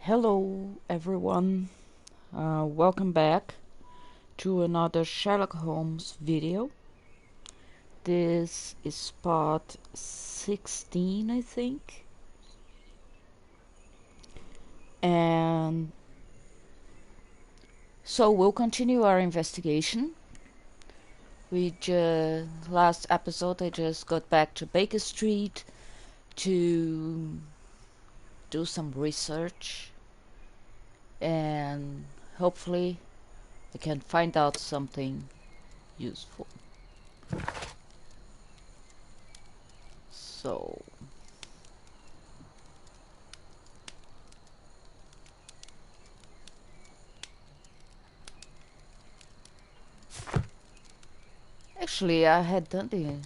Hello everyone, welcome back to another Sherlock Holmes video. This is part 16, I think. And so we'll continue our investigation. Last episode I just got back to Baker Street to do some research and hopefully I can find out something useful. So actually I had done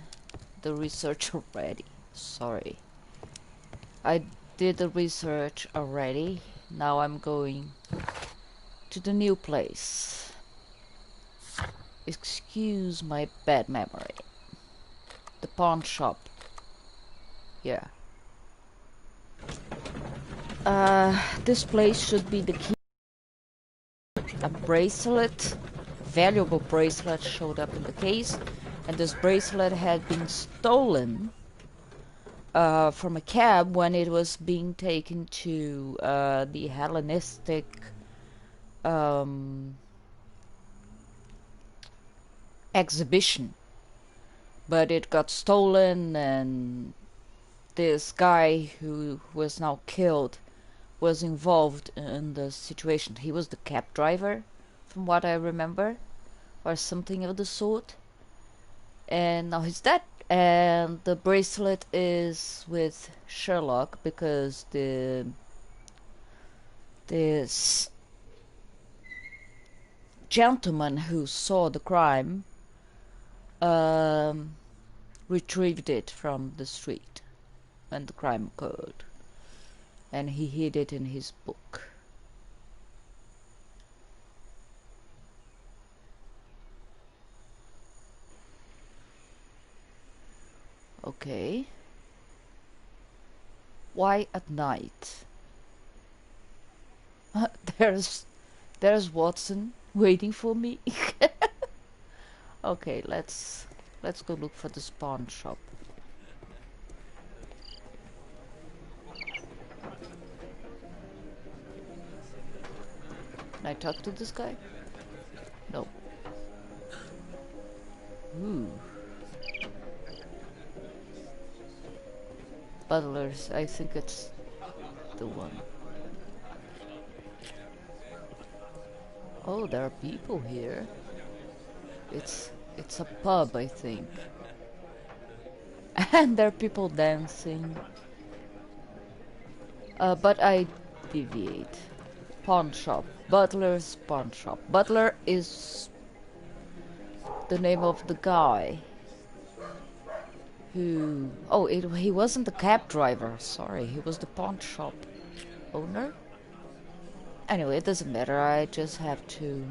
the research already. Sorry. I did the research already. Now I'm going to the new place. Excuse my bad memory. The pawn shop. Yeah. This place should be the key. A bracelet, valuable bracelet, showed up in the case, and this bracelet had been stolen from a cab when it was being taken to the Hellenistic exhibition. But it got stolen, and this guy who was now killed was involved in the situation. He was the cab driver, from what I remember, or something of the sort. And now he's dead. And the bracelet is with Sherlock because this gentleman who saw the crime retrieved it from the street when the crime occurred, and he hid it in his book. Okay. Why at night? there's Watson waiting for me. Okay, let's go look for this pawn shop. Can I talk to this guy? No. Ooh. Butlers, I think it's the one. Oh, there are people here. It's a pub, I think. And there are people dancing. But I deviate. Pawn shop. Butler's pawn shop. Butler is the name of the guy who... Oh, he wasn't the cab driver. Sorry, he was the pawn shop owner. Anyway, it doesn't matter. I just have to...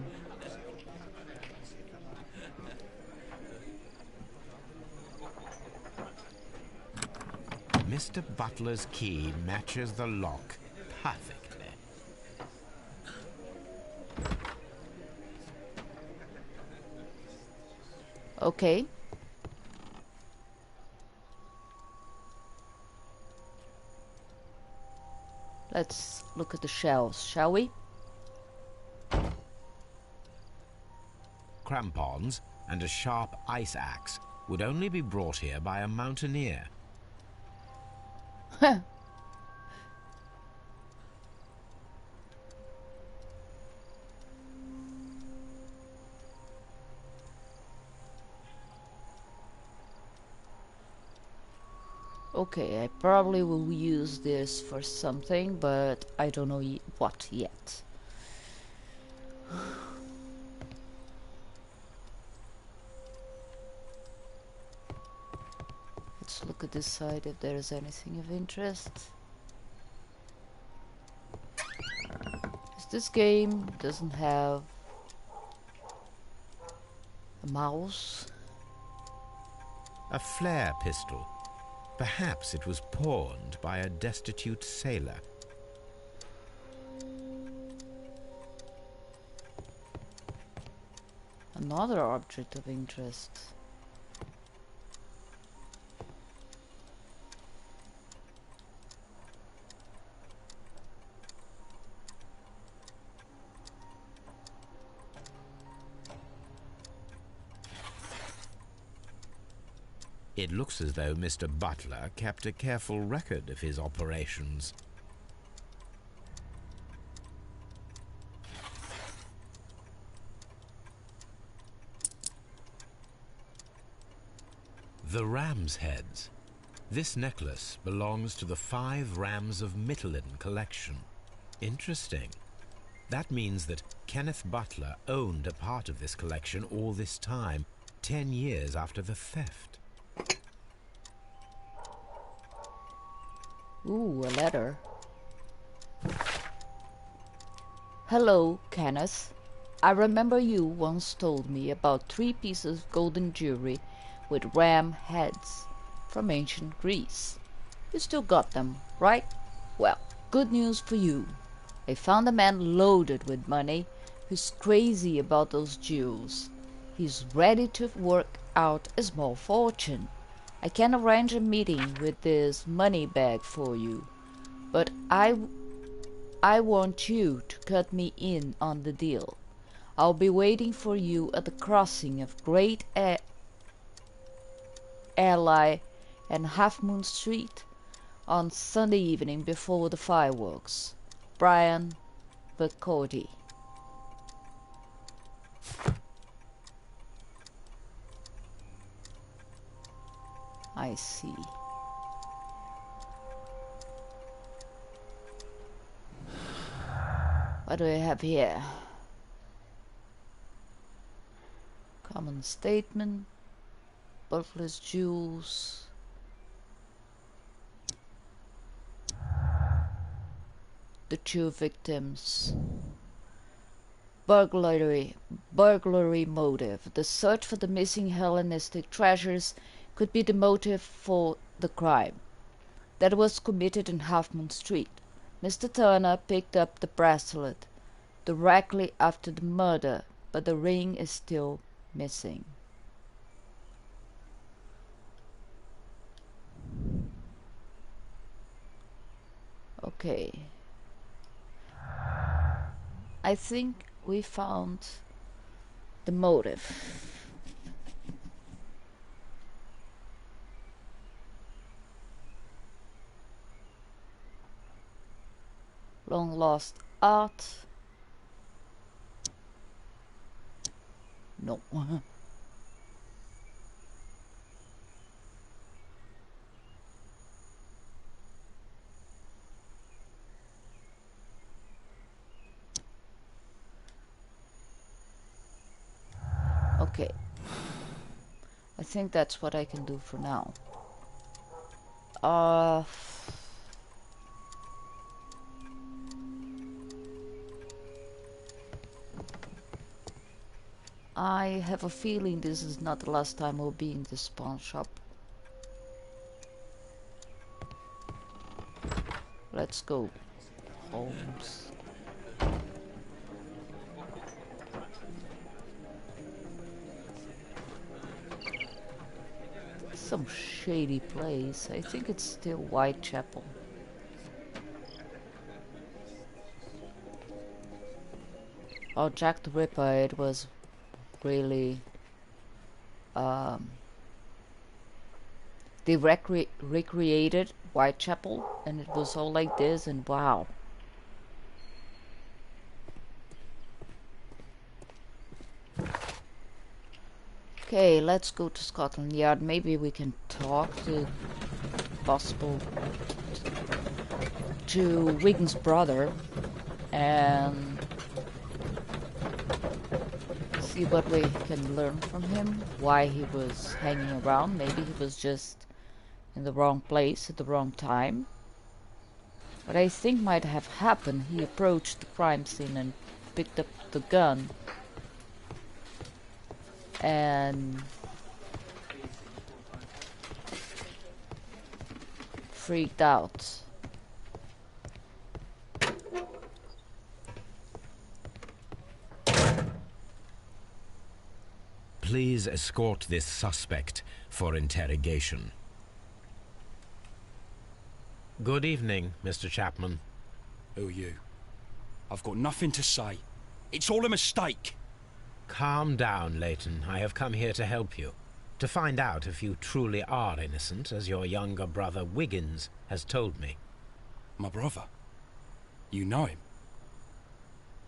Mr. Butler's key matches the lock perfectly. Okay. Let's look at the shelves, shall we? Crampons and a sharp ice axe would only be brought here by a mountaineer. Okay, I probably will use this for something, but I don't know what yet. Let's look at this side if there is anything of interest. This game doesn't have a mouse. A flare pistol. Perhaps it was pawned by a destitute sailor. Another object of interest. It looks as though Mr. Butler kept a careful record of his operations. The ram's heads. This necklace belongs to the 5 Rams of Mittelin collection. Interesting. That means that Kenneth Butler owned a part of this collection all this time, 10 years after the theft. Ooh, a letter. Hello, Kenneth. I remember you once told me about 3 pieces of golden jewelry with ram heads from ancient Greece. You still got them, right? Well, good news for you. I found a man loaded with money who's crazy about those jewels. He's ready to work out a small fortune. I can arrange a meeting with this money bag for you, but I want you to cut me in on the deal. I'll be waiting for you at the crossing of Great Ally and Half Moon Street on Sunday evening before the fireworks. Brian McCordy. I see. What do we have here? Common statement. Butler's jewels. The 2 victims. Burglary motive. The search for the missing Hellenistic treasures could be the motive for the crime that was committed in Half Moon Street. Mr. Turner picked up the bracelet directly after the murder, but the ring is still missing. Okay. I think we found the motive. Long lost art. No. Okay. I think that's what I can do for now. I have a feeling this is not the last time we'll be in this pawn shop. Let's go, Holmes. Some shady place. I think it's still Whitechapel. Oh, Jack the Ripper, it was really they recreated Whitechapel and it was all like this, and wow. Okay, let's go to Scotland Yard. Maybe we can talk to Wiggins' brother and see what we can learn from him, why he was hanging around. Maybe he was just in the wrong place at the wrong time. What I think might have happened, he approached the crime scene and picked up the gun and freaked out. please escort this suspect for interrogation. Good evening, Mr. Chapman. Who are you? I've got nothing to say. It's all a mistake. Calm down, Leighton. I have come here to help you. To find out if you truly are innocent, as your younger brother Wiggins has told me. My brother? You know him?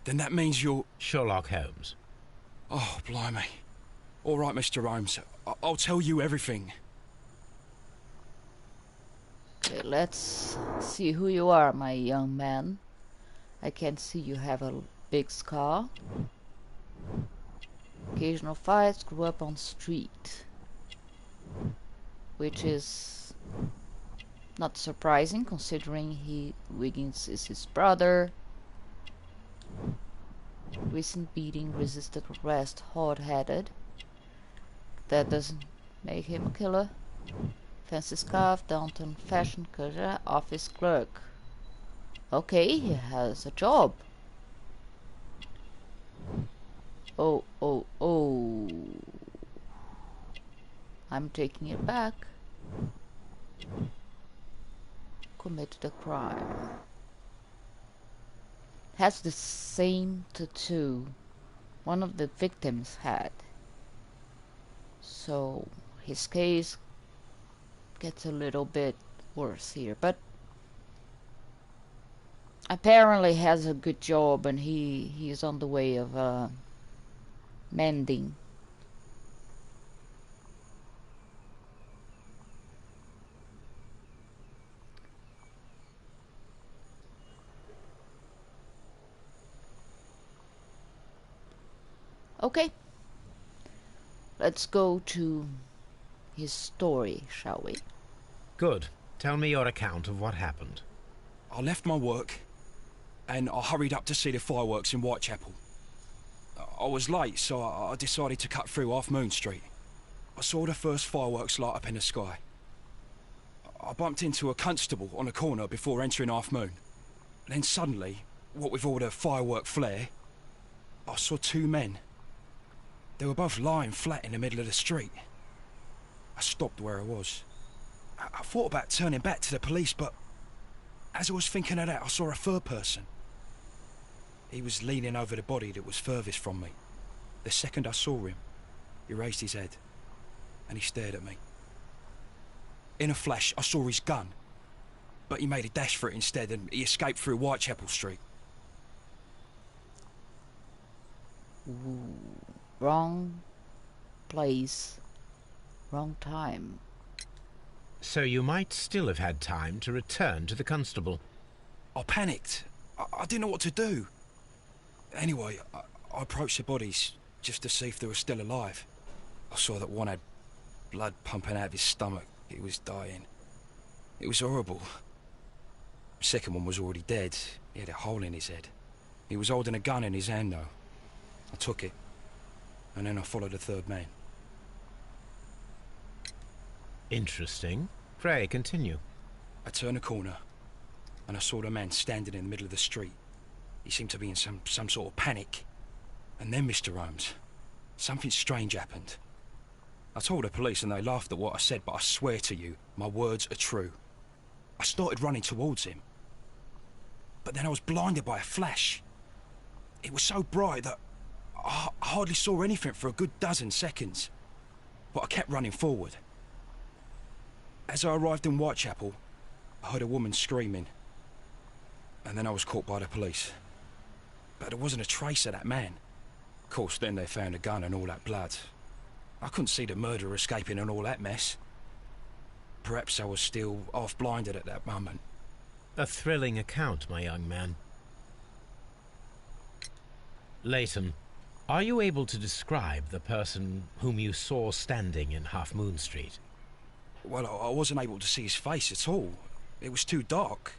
Then that means you're... Sherlock Holmes. Oh, blimey. All right, Mr. Holmes. I'll tell you everything. Okay, let's see who you are, my young man. I can see you have a big scar. Occasional fights, grew up on street. Which is not surprising, considering Wiggins is his brother. Recent beating, resisted arrest, hard-headed. That doesn't make him a killer. Fancy scarf, downtown fashion career, office clerk. Okay, he has a job. Oh. I'm taking it back. Committed a crime. Has the same tattoo one of the victims had. So his case gets a little bit worse here, but apparently has a good job, and he is on the way of mending. Okay, let's go to his story, shall we? Good. Tell me your account of what happened. I left my work and I hurried up to see the fireworks in Whitechapel. I was late, so I decided to cut through Half Moon Street. I saw the first fireworks light up in the sky. I bumped into a constable on a corner before entering Half Moon. Then suddenly, what with all the firework flare, I saw two men. They were both lying flat in the middle of the street. I stopped where I was. I thought about turning back to the police, but as I was thinking of that, I saw a third person. He was leaning over the body that was furthest from me. The second I saw him, he raised his head and he stared at me. In a flash, I saw his gun, but he made a dash for it instead and he escaped through Whitechapel Street. Ooh, wrong place, wrong time. So you might still have had time to return to the constable. I panicked. I didn't know what to do. Anyway, I approached the bodies just to see if they were still alive. I saw that one had blood pumping out of his stomach. He was dying. It was horrible. The second one was already dead. He had a hole in his head. He was holding a gun in his hand though. I took it, and then I followed the third man. Interesting. Pray, continue. I turned a corner, and I saw the man standing in the middle of the street. He seemed to be in some sort of panic. And then, Mr. Holmes, something strange happened. I told the police and they laughed at what I said, but I swear to you, my words are true. I started running towards him. But then I was blinded by a flash. It was so bright that I hardly saw anything for a good dozen seconds. But I kept running forward. As I arrived in Whitechapel, I heard a woman screaming. And then I was caught by the police. But there wasn't a trace of that man. Of course, then they found a gun and all that blood. I couldn't see the murderer escaping and all that mess. Perhaps I was still half-blinded at that moment. A thrilling account, my young man. Leighton, are you able to describe the person whom you saw standing in Half Moon Street? Well, I wasn't able to see his face at all. It was too dark,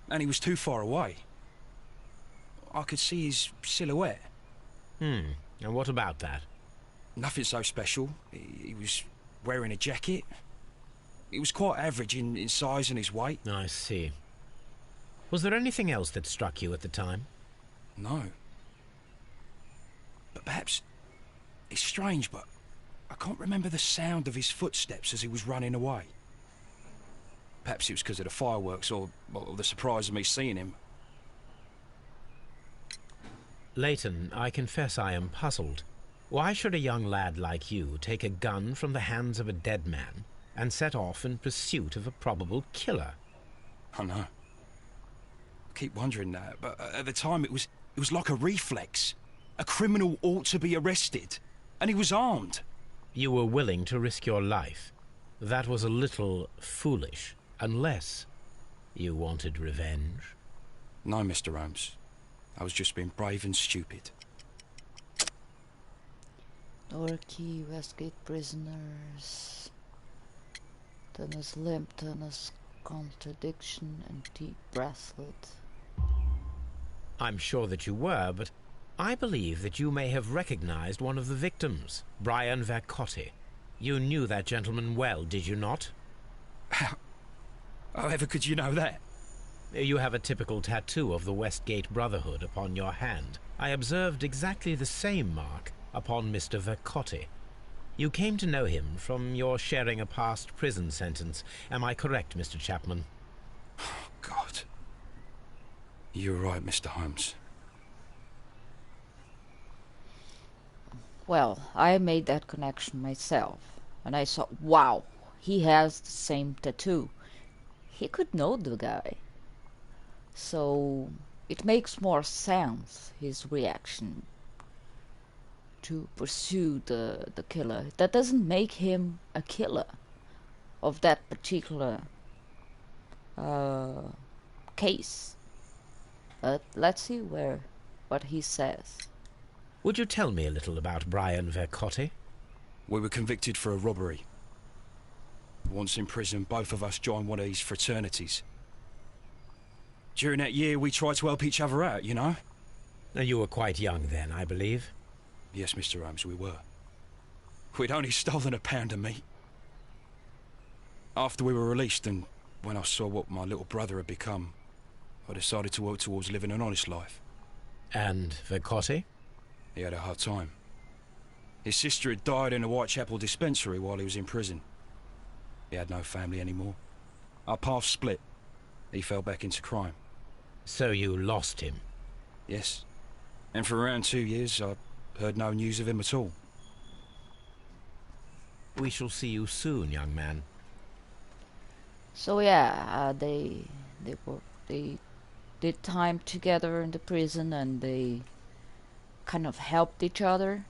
and he was too far away. I could see his silhouette. And what about that? Nothing so special. He was wearing a jacket. He was quite average in size and his weight. I see. Was there anything else that struck you at the time? No. But perhaps... It's strange, but I can't remember the sound of his footsteps as he was running away. Perhaps it was because of the fireworks or the surprise of me seeing him. Leighton, I confess I am puzzled. Why should a young lad like you take a gun from the hands of a dead man and set off in pursuit of a probable killer? I know. I keep wondering that, but at the time it was like a reflex. A criminal ought to be arrested, and he was armed. You were willing to risk your life. That was a little foolish, unless you wanted revenge. No, Mr. Holmes. I was just being brave and stupid. Dorky, Westgate prisoners. Thomas Limp, Thomas contradiction, and deep bracelet. I'm sure that you were, but I believe that you may have recognized one of the victims, Brian Vercotti. You knew that gentleman well, did you not? However could you know that? You have a typical tattoo of the Westgate Brotherhood upon your hand. I observed exactly the same mark upon Mr. Vercotti. You came to know him from your sharing a past prison sentence. Am I correct, Mr. Chapman? Oh, God. You're right, Mr. Holmes. Well, I made that connection myself, and I thought, wow, he has the same tattoo. He could know the guy. So it makes more sense, his reaction to pursue the killer. That doesn't make him a killer of that particular case. But let's see what he says. Would you tell me a little about Brian Vercotti? We were convicted for a robbery. Once in prison, both of us joined one of these fraternities. During that year, we tried to help each other out, you know? You were quite young then, I believe. Yes, Mr. Holmes, we were. We'd only stolen a pound of meat. After we were released, and when I saw what my little brother had become, I decided to work towards living an honest life. And Vercotti? He had a hard time. His sister had died in a Whitechapel dispensary while he was in prison. He had no family anymore. Our paths split. He fell back into crime. So you lost him? Yes. And for around 2 years, I heard no news of him at all. We shall see you soon, young man. So yeah, they did time together in the prison, and they kind of helped each other.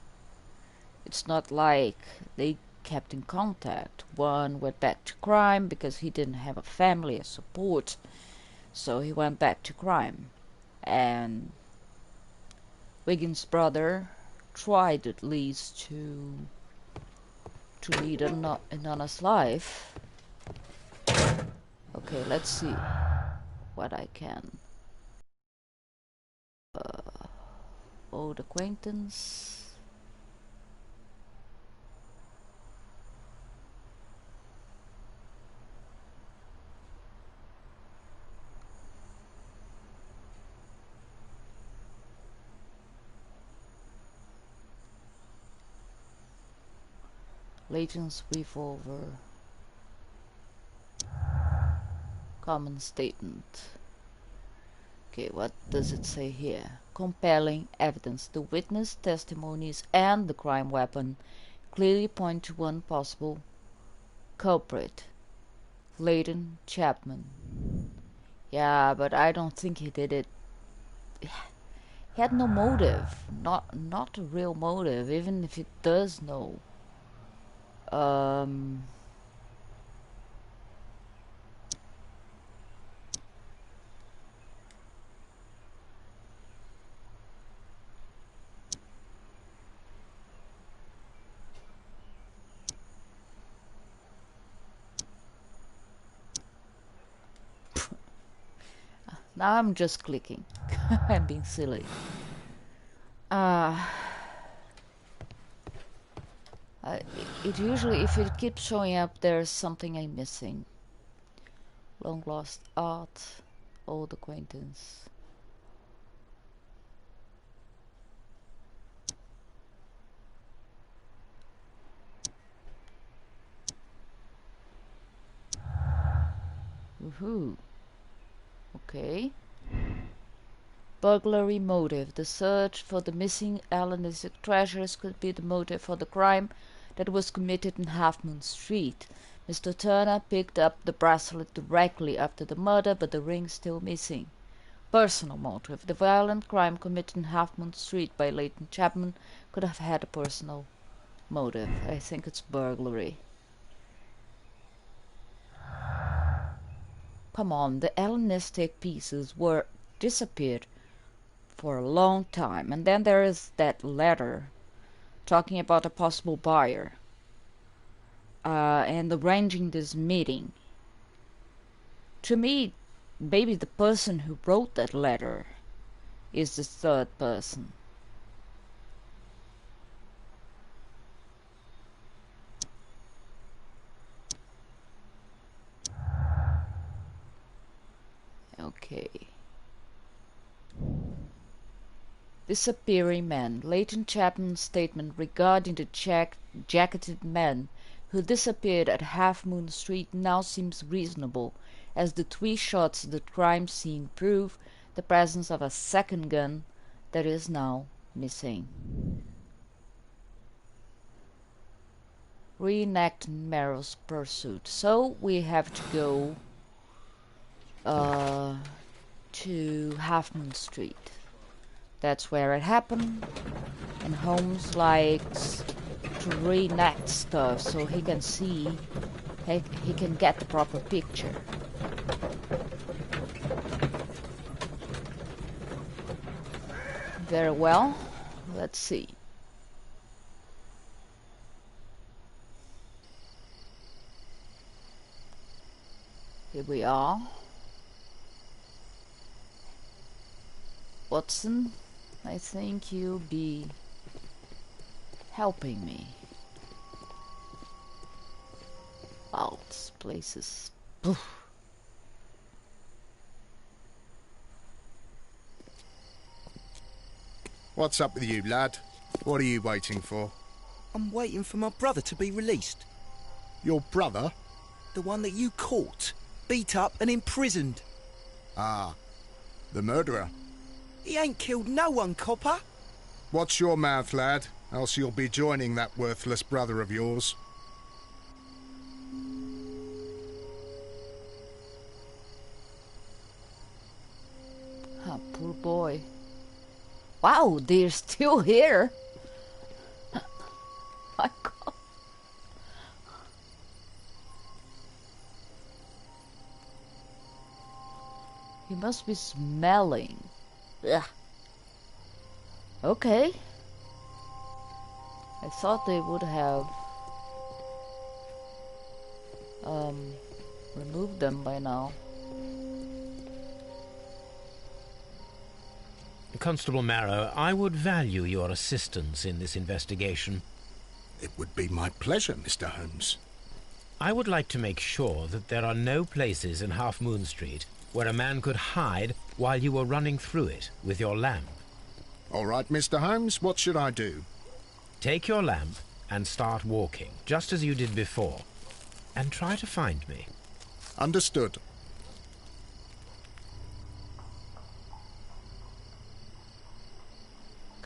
It's not like they kept in contact. One went back to crime because he didn't have a family, a support, so he went back to crime. And Wiggins' brother tried at least to lead an honest life. Okay, let's see what I can. Old acquaintance. Leighton's revolver. Common statement. Okay, what does it say here? Compelling evidence. The witness testimonies and the crime weapon clearly point to one possible culprit. Leighton Chapman. Yeah, but I don't think he did it. He had no motive. Not a real motive, even if he does know. Now I'm just clicking. I'm being silly. It usually, if it keeps showing up, there's something I'm missing. Long lost art, old acquaintance. Woohoo. Okay. Burglary motive. The search for the missing Hellenistic treasures could be the motive for the crime that was committed in Half Moon Street. Mr. Turner picked up the bracelet directly after the murder, but the ring's still missing. Personal motive. The violent crime committed in Half Moon Street by Leighton Chapman could have had a personal motive. I think it's burglary. Come on, the Hellenistic pieces were disappeared for a long time. And then there is that letter talking about a possible buyer and arranging this meeting. To me, maybe the person who wrote that letter is the third person. Okay. Disappearing man. Leighton Chapman's statement regarding the jacketed man who disappeared at Half Moon Street now seems reasonable, as the 3 shots at the crime scene prove the presence of a second gun that is now missing. Reenact Merrill's pursuit. So we have to go to Half Moon Street. That's where it happened, and Holmes likes to reenact stuff so he can see, he can get the proper picture. Very well, let's see. Here we are. Watson, I think you'll be helping me. Wow, this place is... Poof. What's up with you, lad? What are you waiting for? I'm waiting for my brother to be released. Your brother? The one that you caught, beat up and imprisoned. Ah, the murderer. He ain't killed no one, copper. Watch your mouth, lad, else you'll be joining that worthless brother of yours. Ah, poor boy. Wow, they're still here. My God. He must be smelling. Ugh. Okay. I thought they would have removed them by now. Constable Marrow, I would value your assistance in this investigation. It would be my pleasure, Mr. Holmes. I would like to make sure that there are no places in Half Moon Street where a man could hide while you were running through it with your lamp. All right, Mr. Holmes, what should I do? Take your lamp and start walking, just as you did before, and try to find me. Understood.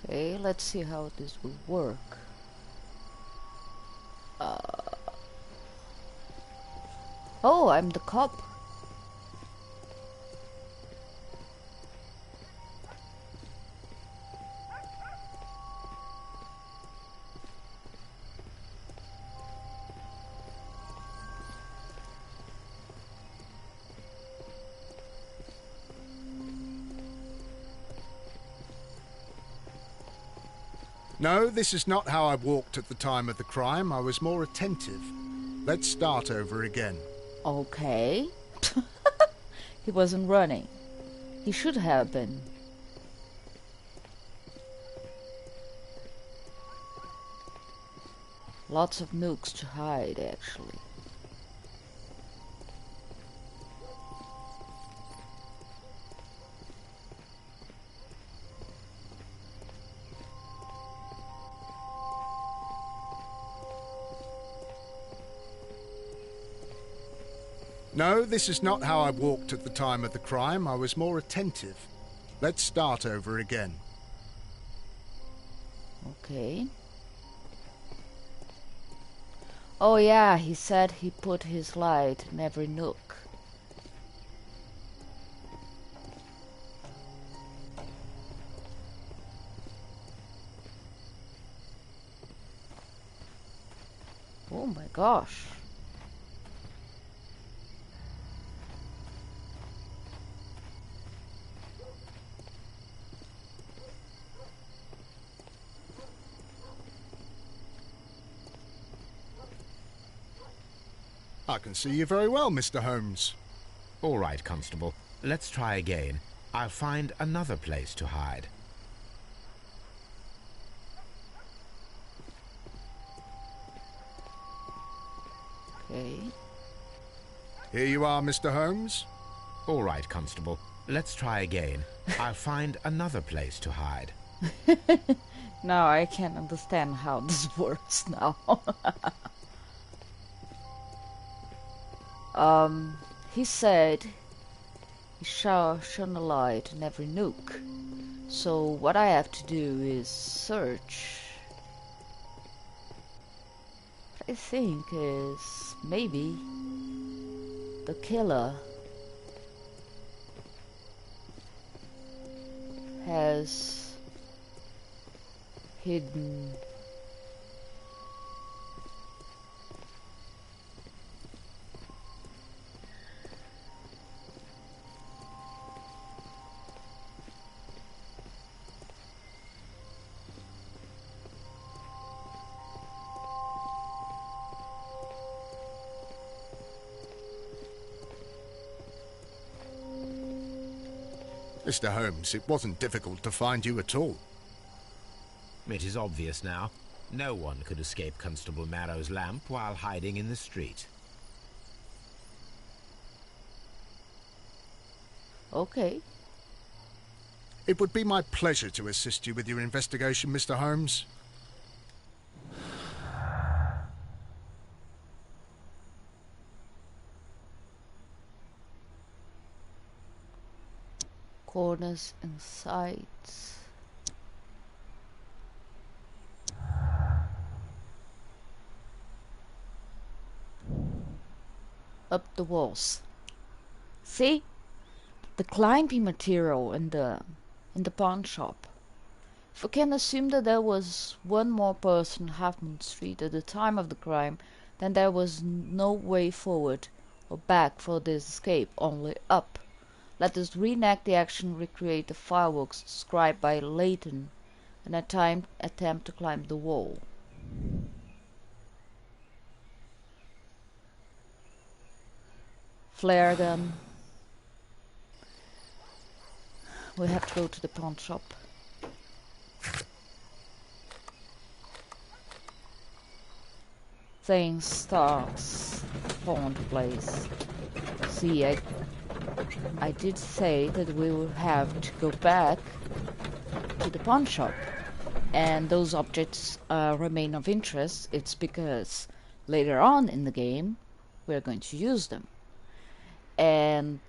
Okay, let's see how this will work. Oh, I'm the cop. No, this is not how I walked at the time of the crime. I was more attentive. Let's start over again. Okay. He wasn't running. He should have been. Lots of nooks to hide, actually. No, this is not how I walked at the time of the crime. I was more attentive. Let's start over again. Okay. Oh yeah, he said he put his light in every nook. Oh my gosh. I can see you very well, Mr. Holmes. All right, Constable. Let's try again. I'll find another place to hide. Okay. Here you are, Mr. Holmes. All right, Constable. Let's try again. I'll find another place to hide. Now I can understand how this works now. He said he shone a light in every nook. So what I have to do is search. What I think is maybe the killer has hidden Mr. Holmes, it wasn't difficult to find you at all. It is obvious now. No one could escape Constable Marrow's lamp while hiding in the street. Okay. It would be my pleasure to assist you with your investigation, Mr. Holmes. Corners and sides. Up the walls. See? The climbing material in the pawn shop. If we can assume that there was one more person on Half Moon Street at the time of the crime, then there was no way forward or back for this escape, only up. Let us reenact the action, recreate the fireworks described by Layton, and attempt to climb the wall. Flare gun. We have to go to the pawn shop. Things starts falling into place. See, I did say that we will have to go back to the pawn shop, and those objects remain of interest. It's because later on in the game we're going to use them. And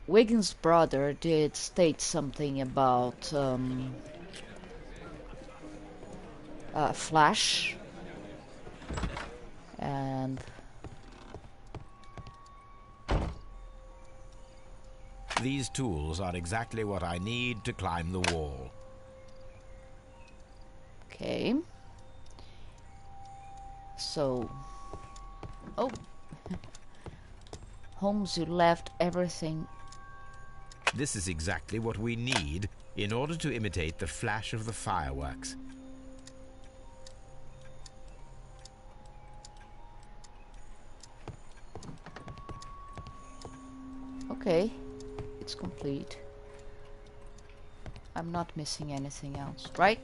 Wiggins' brother did state something about Flash, and These tools are exactly what I need to climb the wall. okay. So, oh, Holmes, you left everything. This is exactly what we need in order to imitate the flash of the fireworks. Okay, it's complete. I'm not missing anything else, right?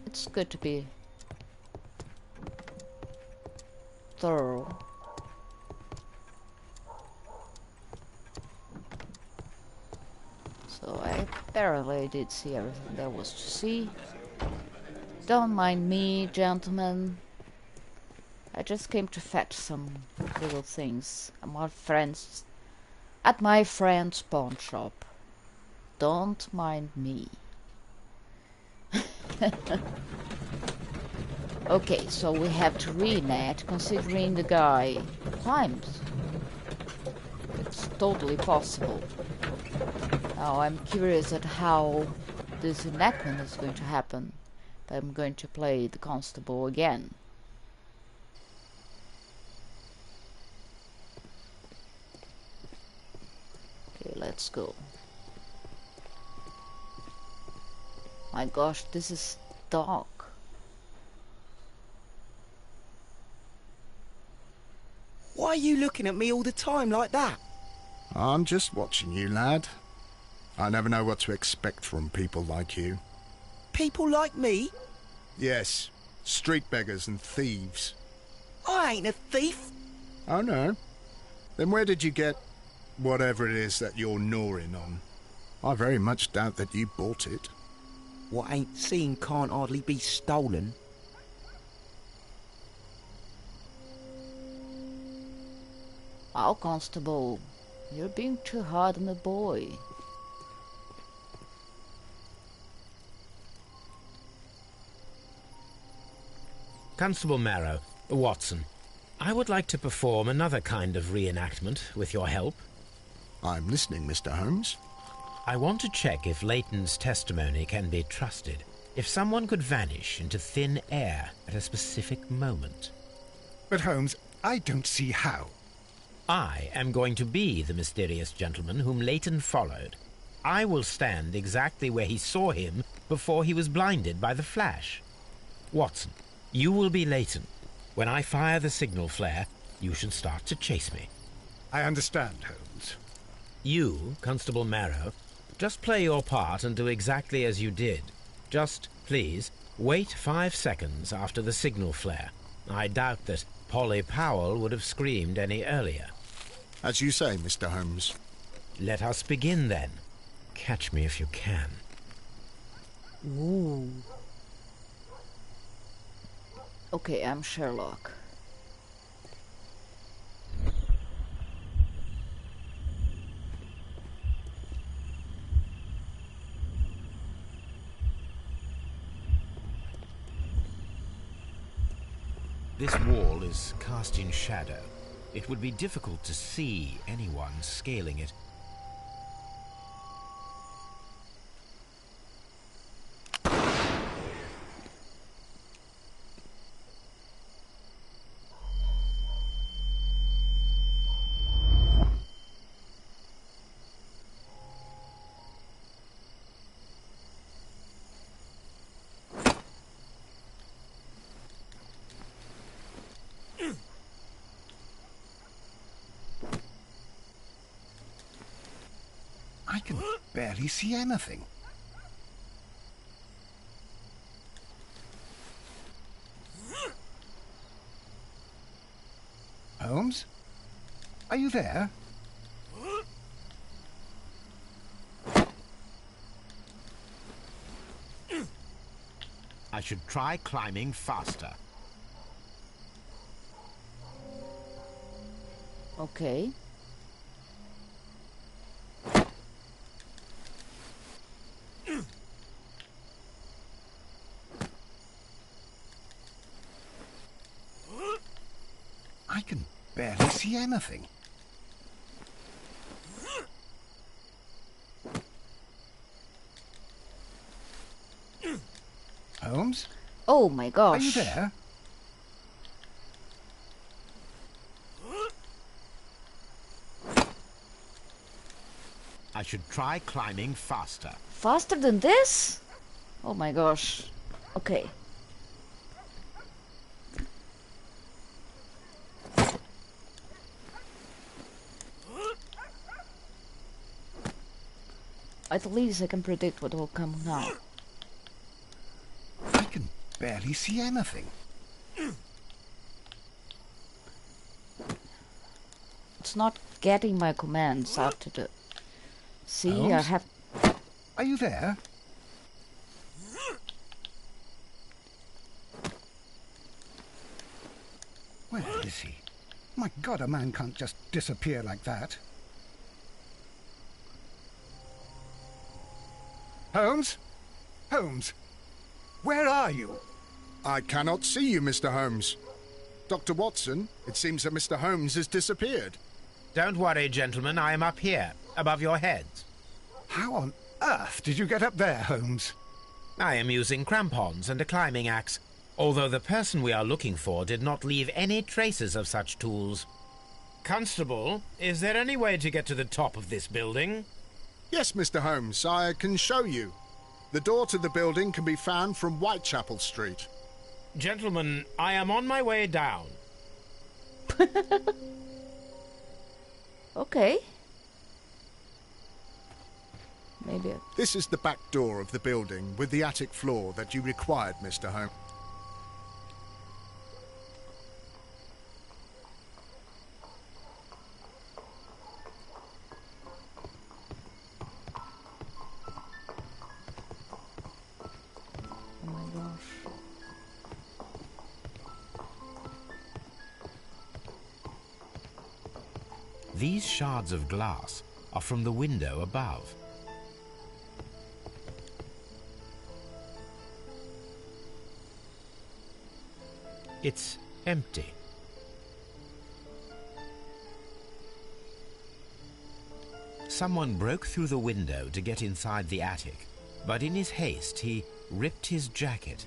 It's good to be thorough. So I apparently did see everything there was to see. Don't mind me, gentlemen. I just came to fetch some little things. I'm at my friend's pawn shop. Don't mind me. Okay, so we have to reenact considering the guy climbs. It's totally possible. Now I'm curious at how this enactment is going to happen. I'm going to play the constable again. Okay, let's go. My gosh, this is dark. Why are you looking at me all the time like that? I'm just watching you, lad. I never know what to expect from people like you. People like me? Yes, street beggars and thieves. I ain't a thief. Oh no? Then where did you get whatever it is that you're gnawing on? I very much doubt that you bought it. What ain't seen can't hardly be stolen. Oh, Constable, you're being too hard on the boy. Constable Marrow, Watson, I would like to perform another kind of reenactment with your help. I'm listening, Mr. Holmes. I want to check if Leighton's testimony can be trusted. If someone could vanish into thin air at a specific moment. But Holmes, I don't see how. I am going to be the mysterious gentleman whom Leighton followed. I will stand exactly where he saw him before he was blinded by the flash. Watson, you will be Leighton. When I fire the signal flare, you should start to chase me. I understand, Holmes. You, Constable Marrow, just play your part and do exactly as you did. Just, please, wait 5 seconds after the signal flare. I doubt that Polly Powell would have screamed any earlier. As you say, Mr. Holmes. Let us begin, then. Catch me if you can. Ooh. Okay, I'm Sherlock. This wall is cast in shadow. It would be difficult to see anyone scaling it. I can barely see anything. Holmes? Are you there? I should try climbing faster. Okay. I can barely see anything. Holmes? Oh my Are gosh. you there? I should try climbing faster. Faster than this? Oh my gosh. Okay. At least I can predict what will come now. I can barely see anything. It's not getting my commands after the... See, I Holmes? have... Are you there? Where is he? My God, a man can't just disappear like that. Holmes? Holmes? Where are you? I cannot see you, Mr. Holmes. Dr. Watson, it seems that Mr. Holmes has disappeared. Don't worry, gentlemen. I am up here, above your heads. How on earth did you get up there, Holmes? I am using crampons and a climbing axe, although the person we are looking for did not leave any traces of such tools. Constable, is there any way to get to the top of this building? Yes, Mr. Holmes, I can show you. The door to the building can be found from Whitechapel Street. Gentlemen, I am on my way down. Okay. Maybe. This is the back door of the building with the attic floor that you required, Mr. Holmes. Oh my gosh. These shards of glass are from the window above. It's empty. Someone broke through the window to get inside the attic, but in his haste he ripped his jacket.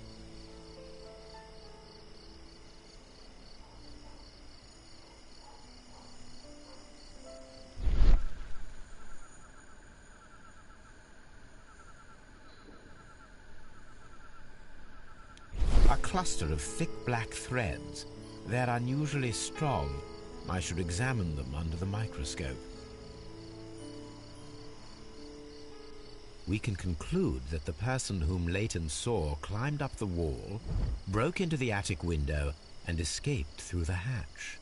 A cluster of thick black threads. They're unusually strong. I should examine them under the microscope. We can conclude that the person whom Leighton saw climbed up the wall, broke into the attic window, and escaped through the hatch.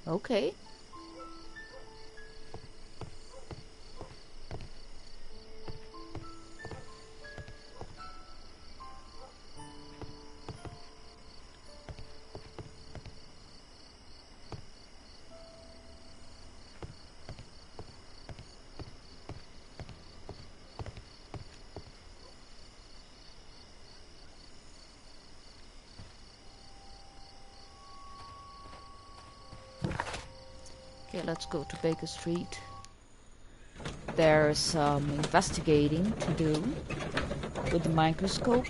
Okay. Okay, let's go to Baker Street. There's some investigating to do with the microscope.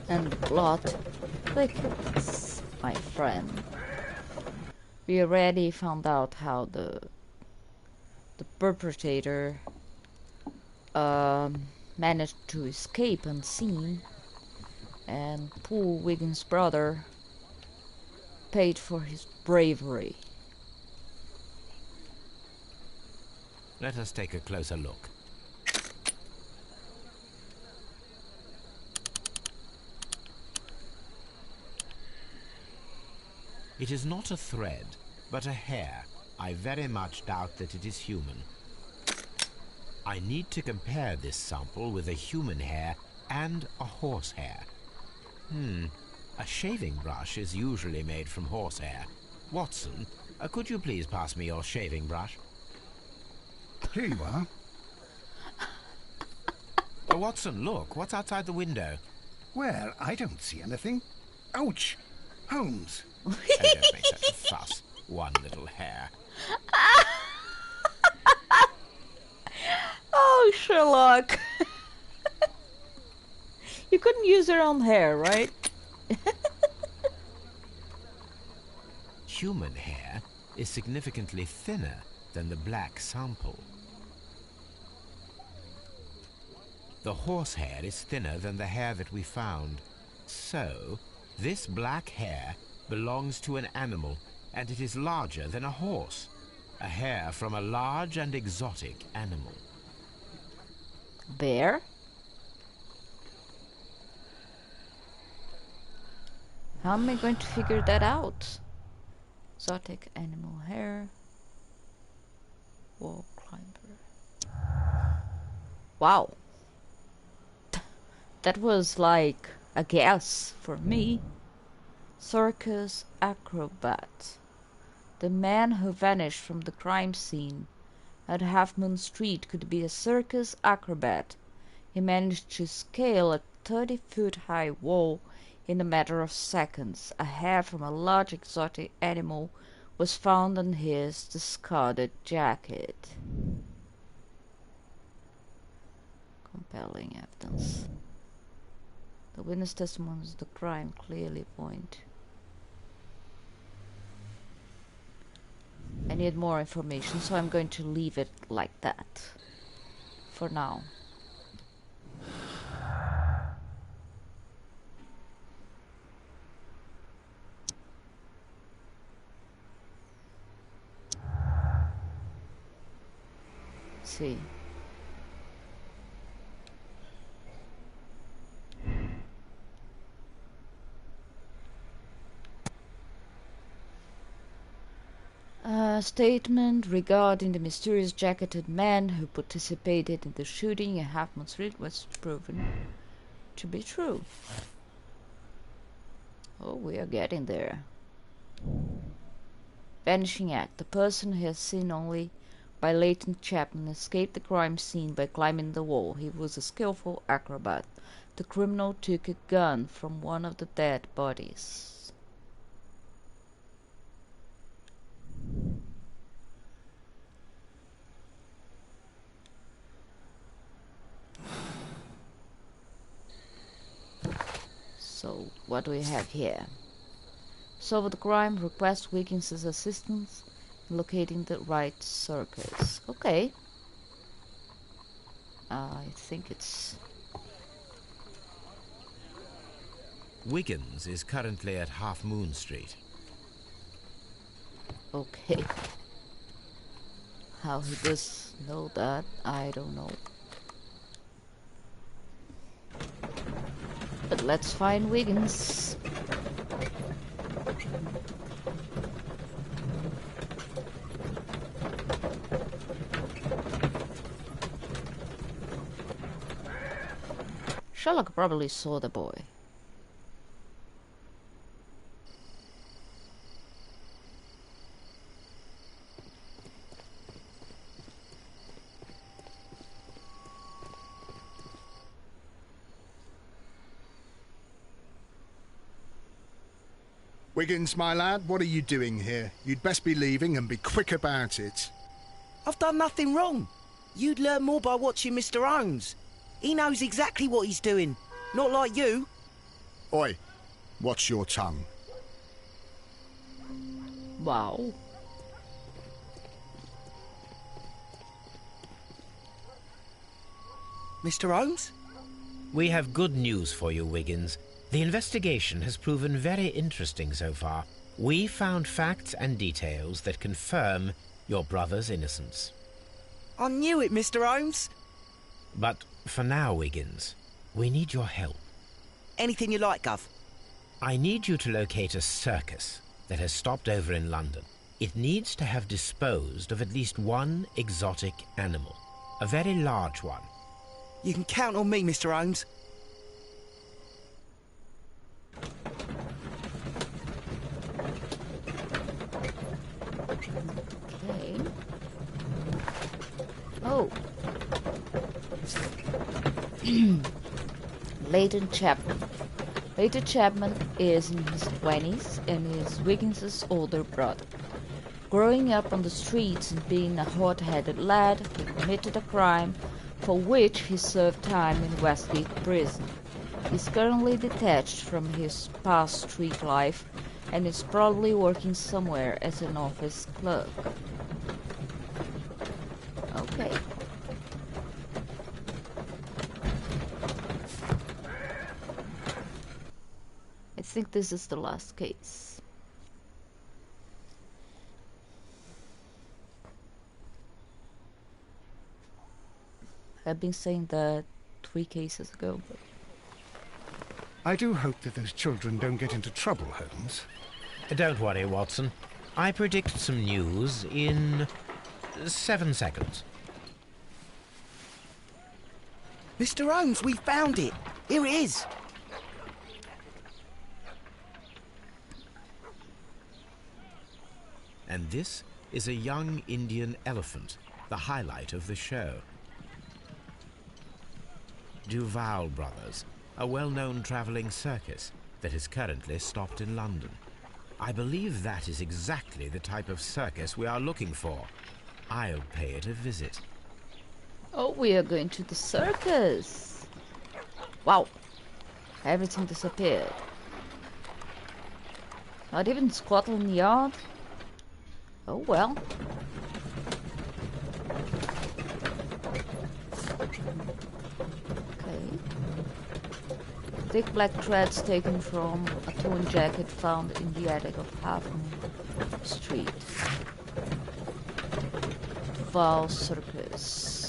And the plot thickens, my friend. We already found out how the perpetrator managed to escape unseen, and poor Wiggins' brother paid for his bravery. Let us take a closer look. It is not a thread, but a hair. I very much doubt that it is human. I need to compare this sample with a human hair and a horse hair. A shaving brush is usually made from horsehair. Watson, could you please pass me your shaving brush? Here you are. Watson, look, what's outside the window? Well, I don't see anything. Ouch! Holmes! Oh, don't make such a fuss. One little hair. Oh, Sherlock! You couldn't use your own hair, right? Human hair is significantly thinner than the black sample. The horsehair is thinner than the hair that we found. So, this black hair belongs to an animal, and it is larger than a horse. A hair from a large and exotic animal. Bear? How am I going to figure that out? Exotic animal hair. Wall climber. Wow. That was like a guess for me. Circus acrobat. The man who vanished from the crime scene at Half Moon Street could be a circus acrobat. He managed to scale a 30-foot high wall in a matter of seconds. A hair from a large exotic animal was found on his discarded jacket. Compelling evidence. The witness testimonies of the crime clearly point. I need more information, so I'm going to leave it like that for now. See. A statement regarding the mysterious jacketed man who participated in the shooting at Half Moon Street was proven to be true. Oh, we are getting there. Vanishing act. The person he has seen only by Leighton Chapman escaped the crime scene by climbing the wall. He was a skillful acrobat. The criminal took a gun from one of the dead bodies. So, what do we have here? Solve the crime, request Wiggins' assistance in locating the right circus. Okay. I think it's... Wiggins is currently at Half Moon Street. Okay. How he does know that, I don't know. But let's find Wiggins. Sherlock probably saw the boy. Wiggins, my lad, what are you doing here? You'd best be leaving and be quick about it. I've done nothing wrong. You'd learn more by watching Mr. Holmes. He knows exactly what he's doing. Not like you. Oi, watch your tongue. Wow. Mr. Holmes? We have good news for you, Wiggins. The investigation has proven very interesting so far. We found facts and details that confirm your brother's innocence. I knew it, Mr. Holmes. But for now, Wiggins, we need your help. Anything you like, Gov. I need you to locate a circus that has stopped over in London. It needs to have disposed of at least one exotic animal, a very large one. You can count on me, Mr. Holmes. Okay. Oh. Leighton Chapman. Leighton Chapman is in his 20s and is Wiggins' older brother. Growing up on the streets and being a hot-headed lad, he committed a crime for which he served time in Westgate Prison. He's currently detached from his past street life and is probably working somewhere as an office clerk. Okay. I think this is the last case. I've been saying that 3 cases ago, but... I do hope that those children don't get into trouble, Holmes. Don't worry, Watson. I predict some news in 7 seconds. Mr. Holmes, we found it. Here it is. And this is a young Indian elephant, the highlight of the show. Duval Brothers, a well-known travelling circus that is currently stopped in London. I believe that is exactly the type of circus we are looking for. I'll pay it a visit. Oh, we are going to the circus. Wow. Everything disappeared. Not even Scotland Yard. Oh well. Okay. Thick black threads taken from a torn jacket found in the attic of Half Moon Street. Duval Circus.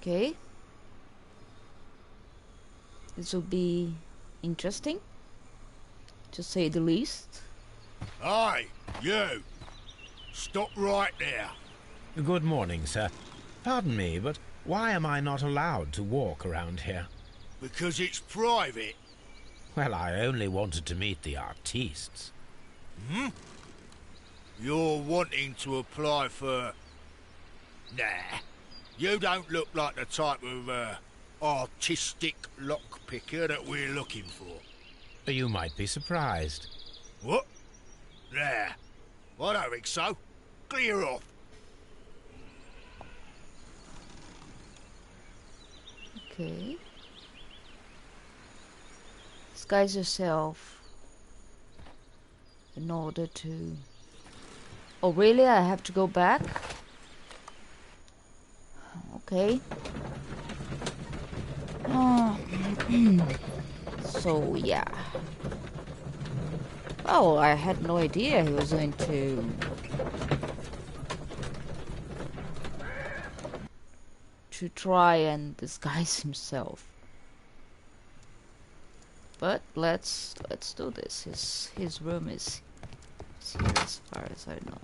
Okay. This will be interesting, to say the least. Hey, you! Stop right there. Good morning, sir. Pardon me, but why am I not allowed to walk around here? Because it's private. Well, I only wanted to meet the artistes. You're wanting to apply for... Nah. You don't look like the type of, artistic lockpicker that we're looking for. You might be surprised. What? Nah. I don't think so. Clear off. Okay. Disguise yourself in order to... Oh, really? I have to go back? Okay. Oh. So, yeah. Oh, I had no idea he was going to try and disguise himself. But let's do this. His room is here as far as I know.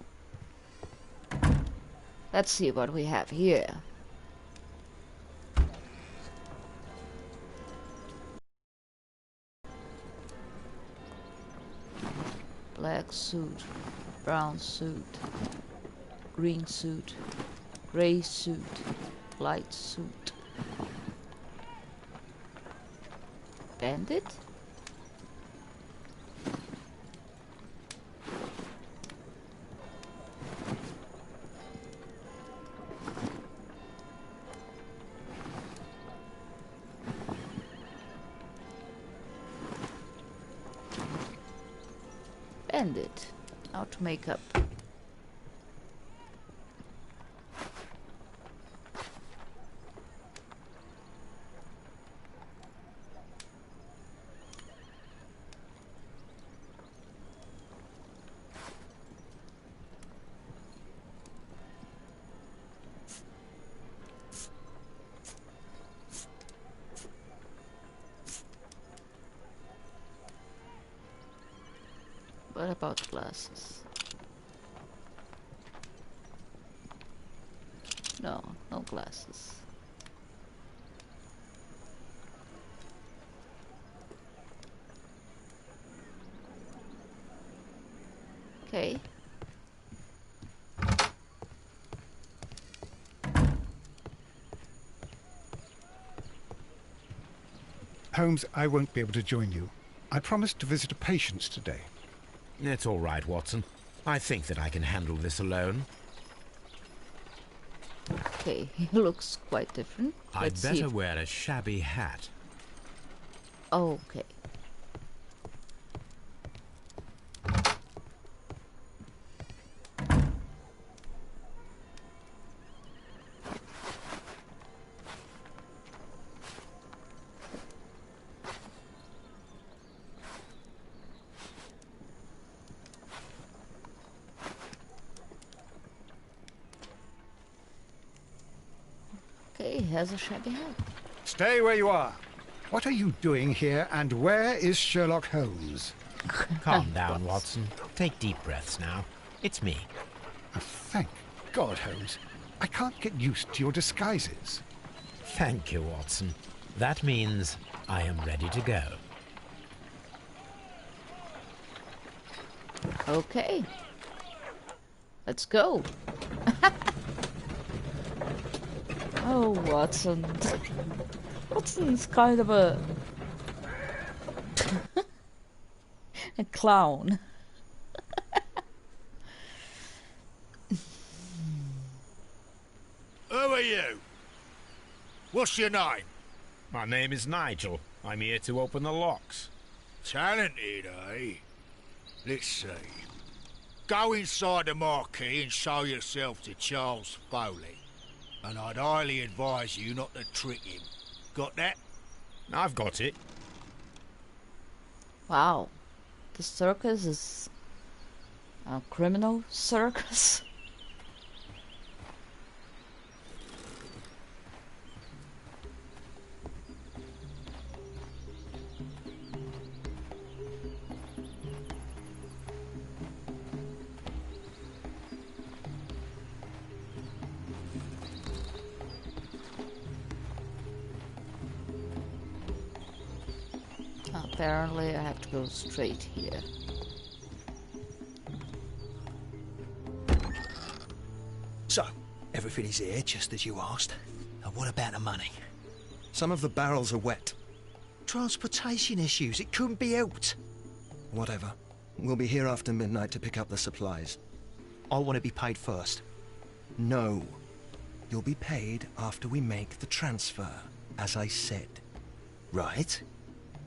Let's see what we have here. Black suit, brown suit, green suit, gray suit, light suit. Bandit? Bandit. How to make up. What about glasses? No, no glasses. Okay. Holmes, I won't be able to join you. I promised to visit a patient today. It's all right, Watson. I think that I can handle this alone. Okay, he looks quite different. I'd Let's see better if- wear a shabby hat. Okay. Okay, he has a shabby hat. Stay where you are. What are you doing here, and where is Sherlock Holmes? Calm down, Watson. Take deep breaths now. It's me. Oh, thank God, Holmes. I can't get used to your disguises. Thank you, Watson. That means I am ready to go. Okay. Let's go. Oh, Watson. Watson's kind of a clown. Who are you? What's your name? My name is Nigel. I'm here to open the locks. Talented, eh? Let's see. Go inside the marquee and show yourself to Charles Foley. And I'd highly advise you not to trick him. Got that? I've got it. Wow. The circus is a criminal circus? Apparently I have to go straight here. So, everything is here, just as you asked. And what about the money? Some of the barrels are wet. Transportation issues, it couldn't be helped. Whatever. We'll be here after midnight to pick up the supplies. I want to be paid first. No. You'll be paid after we make the transfer, as I said. Right?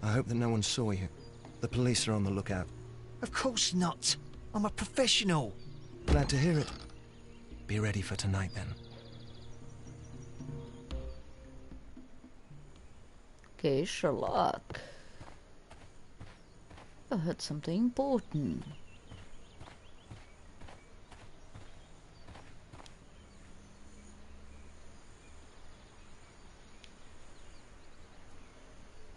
I hope that no one saw you. The police are on the lookout. Of course not. I'm a professional. Glad to hear it. Be ready for tonight, then. Okay, Sherlock. I heard something important.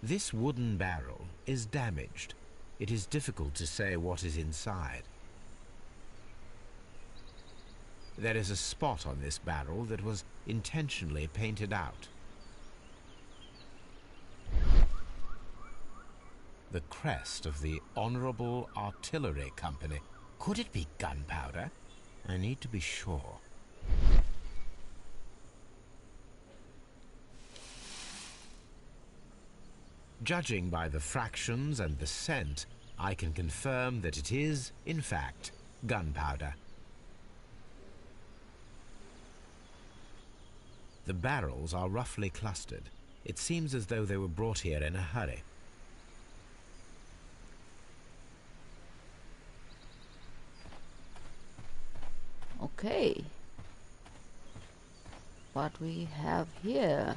This wooden barrel is damaged. It is difficult to say what is inside. There is a spot on this barrel that was intentionally painted out. The crest of the Honourable Artillery Company. Could it be gunpowder? I need to be sure. Judging by the fractions and the scent, I can confirm that it is, in fact, gunpowder. The barrels are roughly clustered. It seems as though they were brought here in a hurry. Okay. What we have here?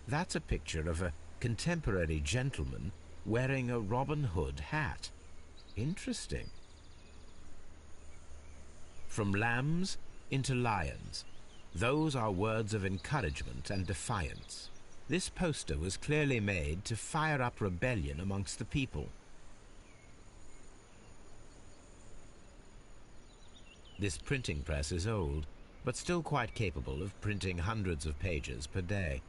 That's a picture of a contemporary gentleman wearing a Robin Hood hat. Interesting. From lambs into lions. Those are words of encouragement and defiance. This poster was clearly made to fire up rebellion amongst the people. This printing press is old, but still quite capable of printing hundreds of pages per day.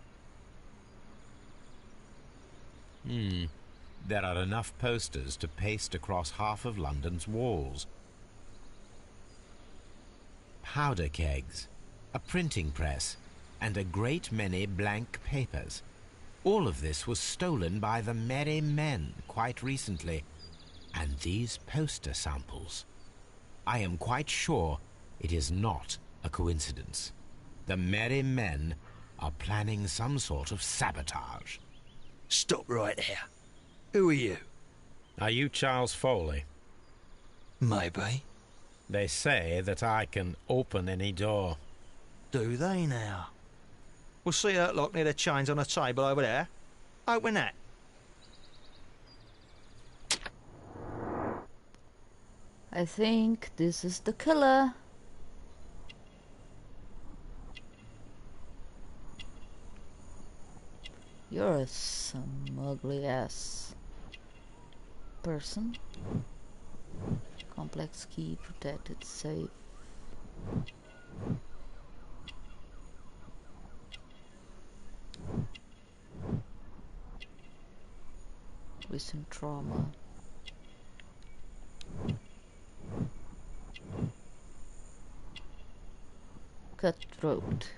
There are enough posters to paste across half of London's walls. Powder kegs, a printing press, and a great many blank papers. All of this was stolen by the Merry Men quite recently. And these poster samples. I am quite sure it is not a coincidence. The Merry Men are planning some sort of sabotage. Stop right there. Who are you? Are you Charles Foley? Maybe. They say that I can open any door. Do they now? We'll see Urtlock near the chains on a table over there. Open that. I think this is the killer. You're a some ugly ass person. Complex key, protected, safe. Recent trauma. Cutthroat.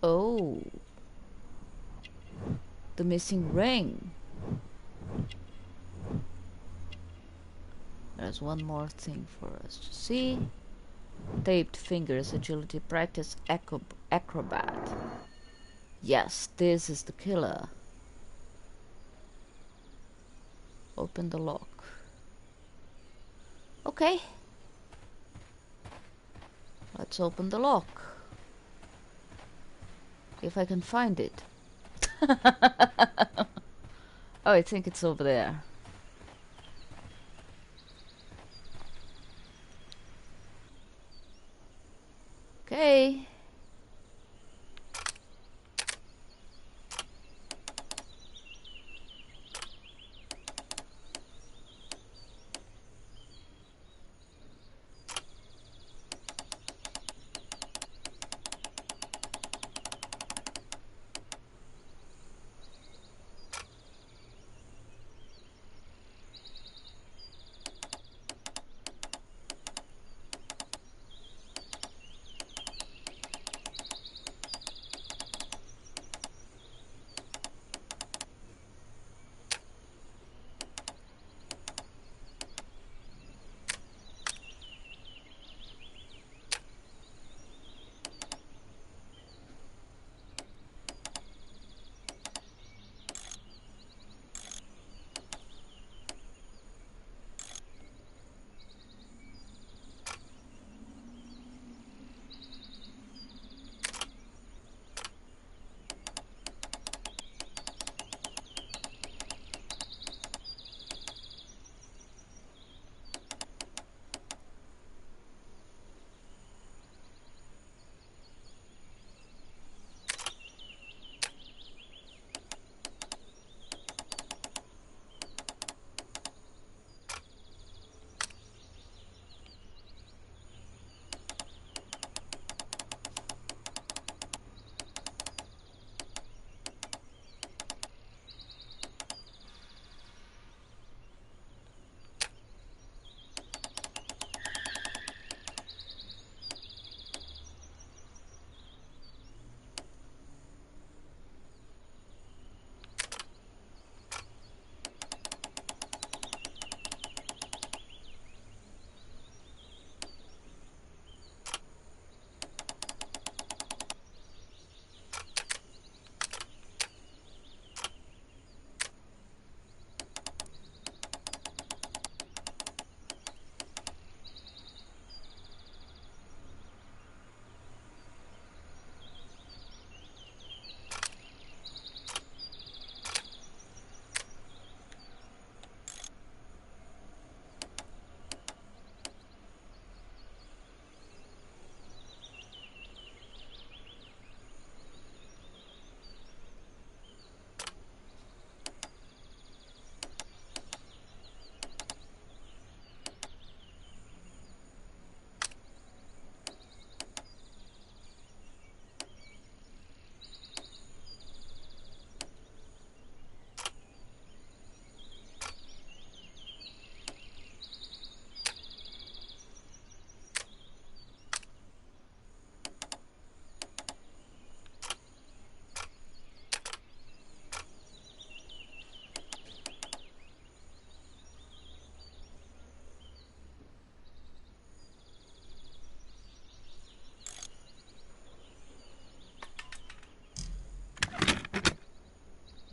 Oh, the missing ring. There's one more thing for us to see. Taped fingers, agility practice, acrobat. Yes, this is the killer. Open the lock. Okay. Let's open the lock. If I can find it. Oh, I think it's over there. Okay.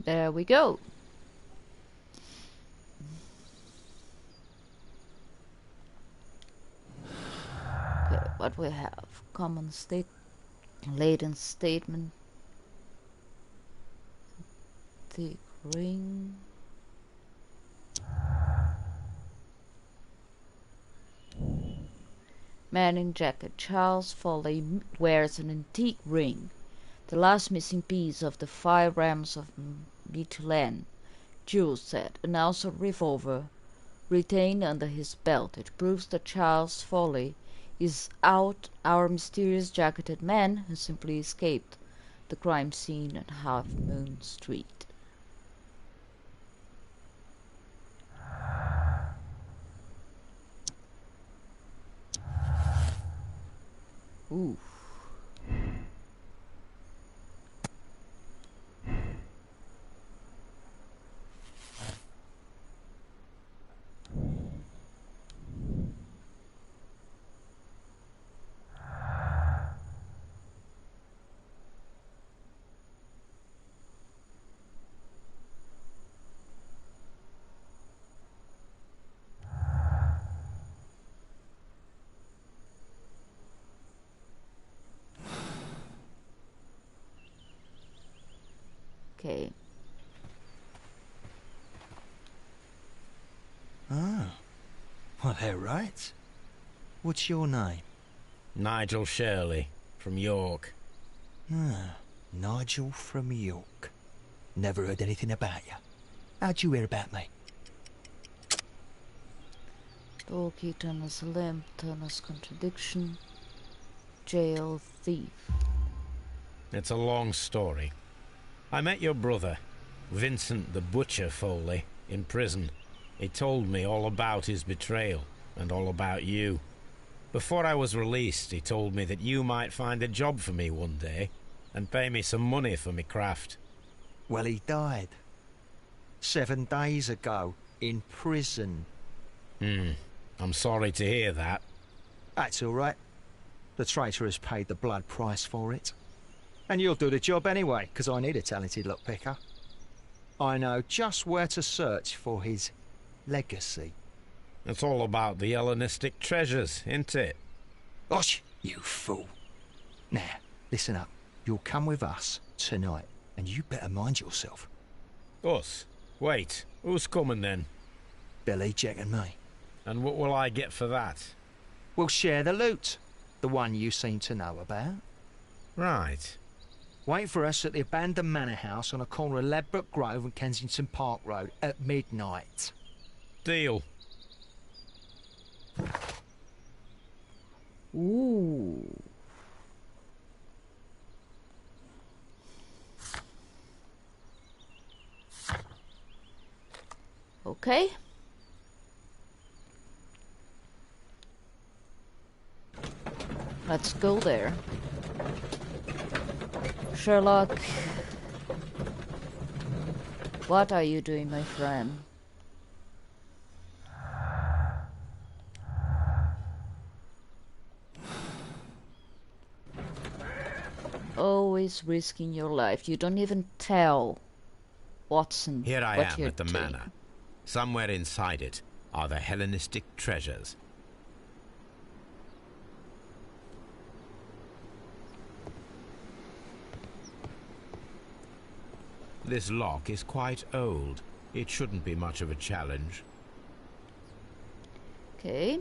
There we go. Okay, what we have? Common state, latent statement, thick ring. Man in jacket. Charles Foley wears an antique ring, the last missing piece of the 5 rams of Michelin. Jules said, and also a revolver retained under his belt. It proves that Charles Foley is out, our mysterious jacketed man who simply escaped the crime scene at Half Moon Street. Ooh. Okay. Ah, well, they're right. What's your name? Nigel Shirley, from York. Ah, Nigel from York. Never heard anything about you. How'd you hear about me? Doorkey, Turner's limp, Turner's contradiction, jail thief. It's a long story. I met your brother, Vincent the Butcher Foley, in prison. He told me all about his betrayal, and all about you. Before I was released, he told me that you might find a job for me one day, and pay me some money for me craft. Well, he died. 7 days ago, in prison. I'm sorry to hear that. That's all right. The traitor has paid the blood price for it. And you'll do the job anyway, because I need a talented lockpicker. I know just where to search for his legacy. It's all about the Hellenistic treasures, isn't it? Osh, you fool. Now, listen up. You'll come with us tonight, and you better mind yourself. Us? Wait, who's coming then? Billy, Jack and me. And what will I get for that? We'll share the loot. The one you seem to know about. Right. Wait for us at the abandoned manor house on a corner of Ladbroke Grove and Kensington Park Road at midnight. Deal. Ooh. Okay. Let's go there. Sherlock, what are you doing, my friend? Always risking your life. You don't even tell Watson Here I what am you're at the doing. manor. Somewhere inside it are the Hellenistic treasures. This lock is quite old. It shouldn't be much of a challenge. Okay.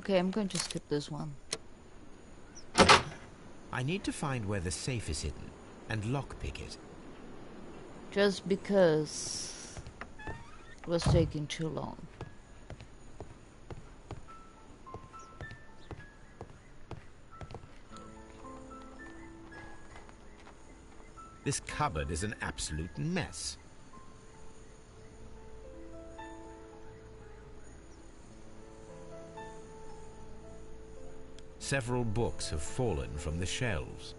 Okay, I'm going to skip this one. I need to find where the safe is hidden and lockpick it. Just because it was taking too long. This cupboard is an absolute mess. Several books have fallen from the shelves.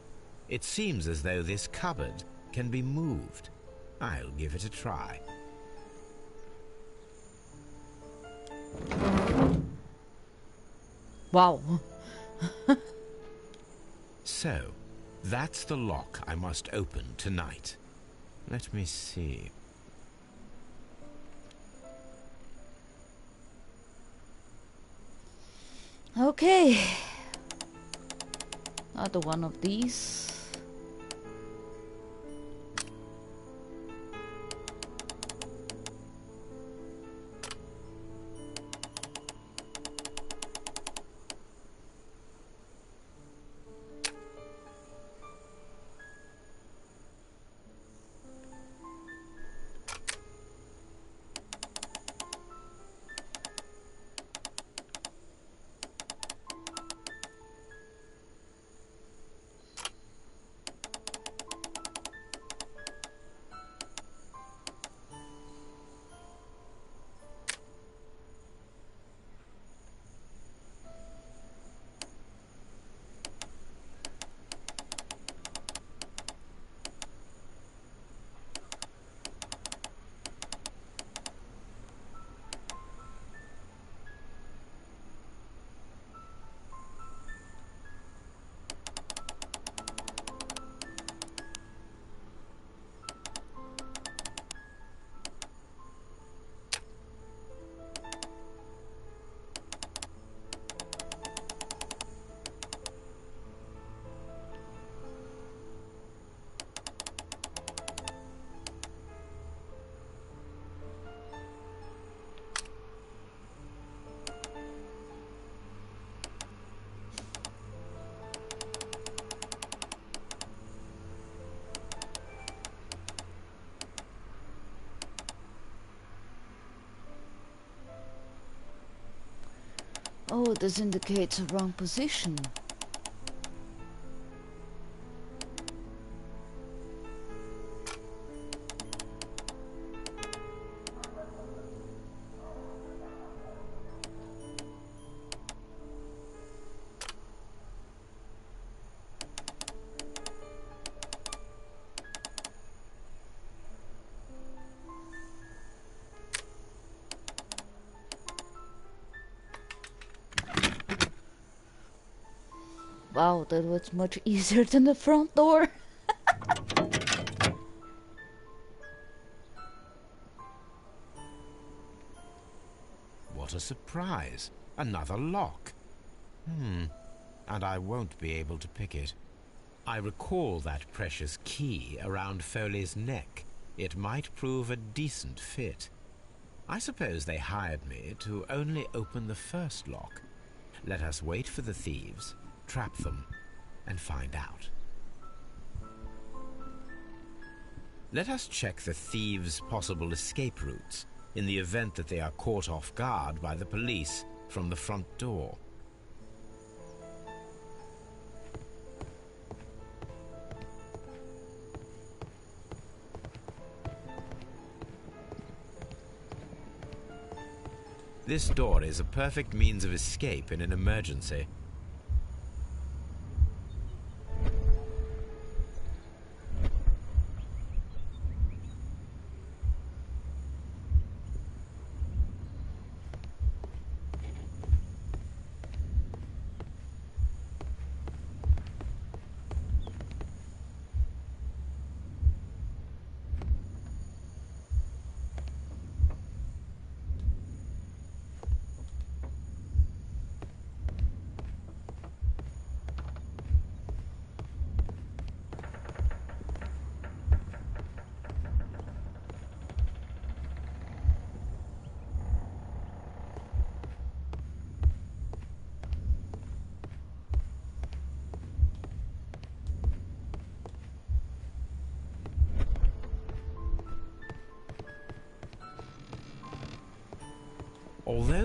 It seems as though this cupboard can be moved. I'll give it a try. Wow. So, that's the lock I must open tonight. Let me see. Okay. Another one of these. Oh, this indicates a wrong position. Wow, that was much easier than the front door. What a surprise. Another lock. And I won't be able to pick it. I recall that precious key around Foley's neck. It might prove a decent fit. I suppose they hired me to only open the first lock. Let us wait for the thieves, trap them, and find out. Let us check the thieves' possible escape routes in the event that they are caught off guard by the police from the front door. This door is a perfect means of escape in an emergency.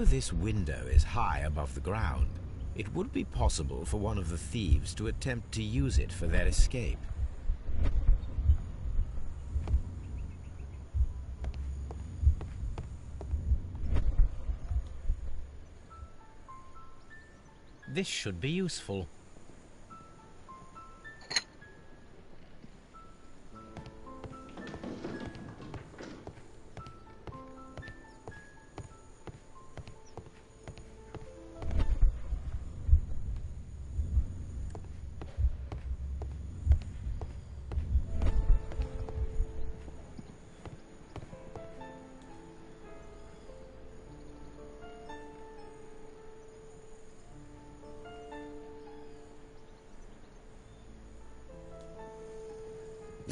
Although this window is high above the ground, it would be possible for one of the thieves to attempt to use it for their escape. This should be useful.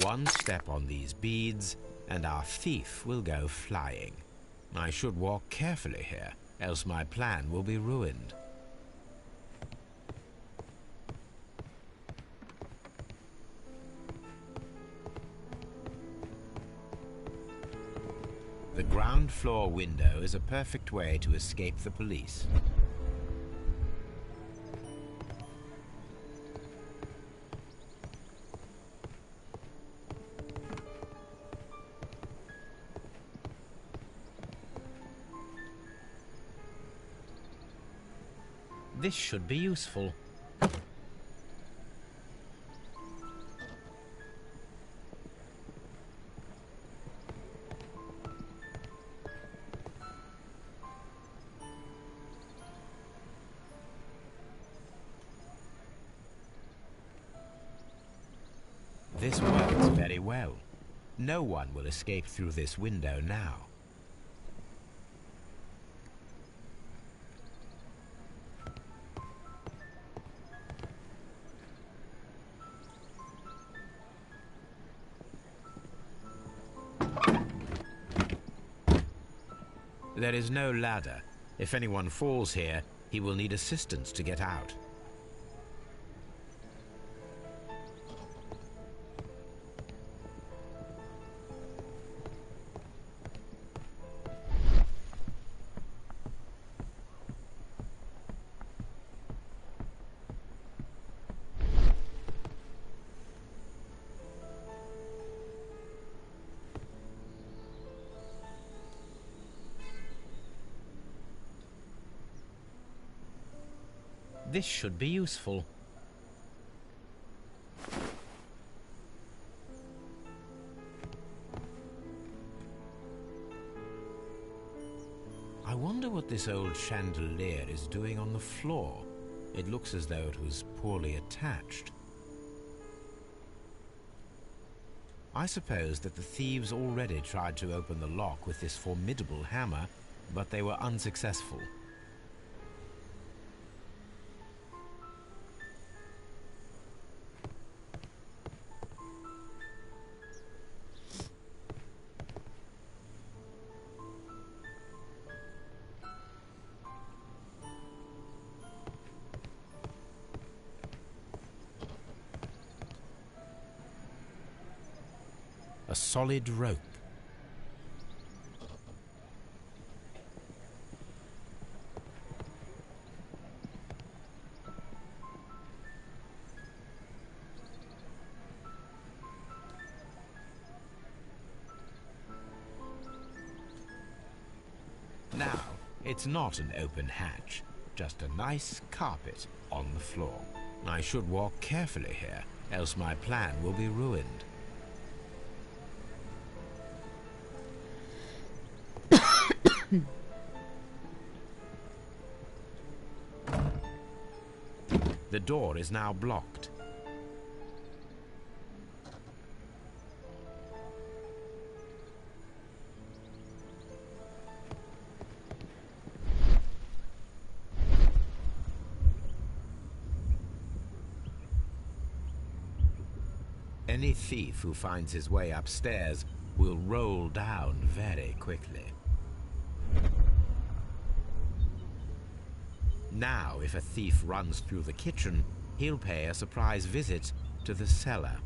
One step on these beads, and our thief will go flying. I should walk carefully here, else my plan will be ruined. The ground floor window is a perfect way to escape the police. This should be useful. This works very well. No one will escape through this window now. There is no ladder. If anyone falls here, he will need assistance to get out. This should be useful. I wonder what this old chandelier is doing on the floor. It looks as though it was poorly attached. I suppose that the thieves already tried to open the lock with this formidable hammer, but they were unsuccessful. A solid rope. Now, it's not an open hatch, just a nice carpet on the floor. I should walk carefully here, else my plan will be ruined. The door is now blocked. Any thief who finds his way upstairs will roll down very quickly. Now, if a thief runs through the kitchen, he'll pay a surprise visit to the cellar.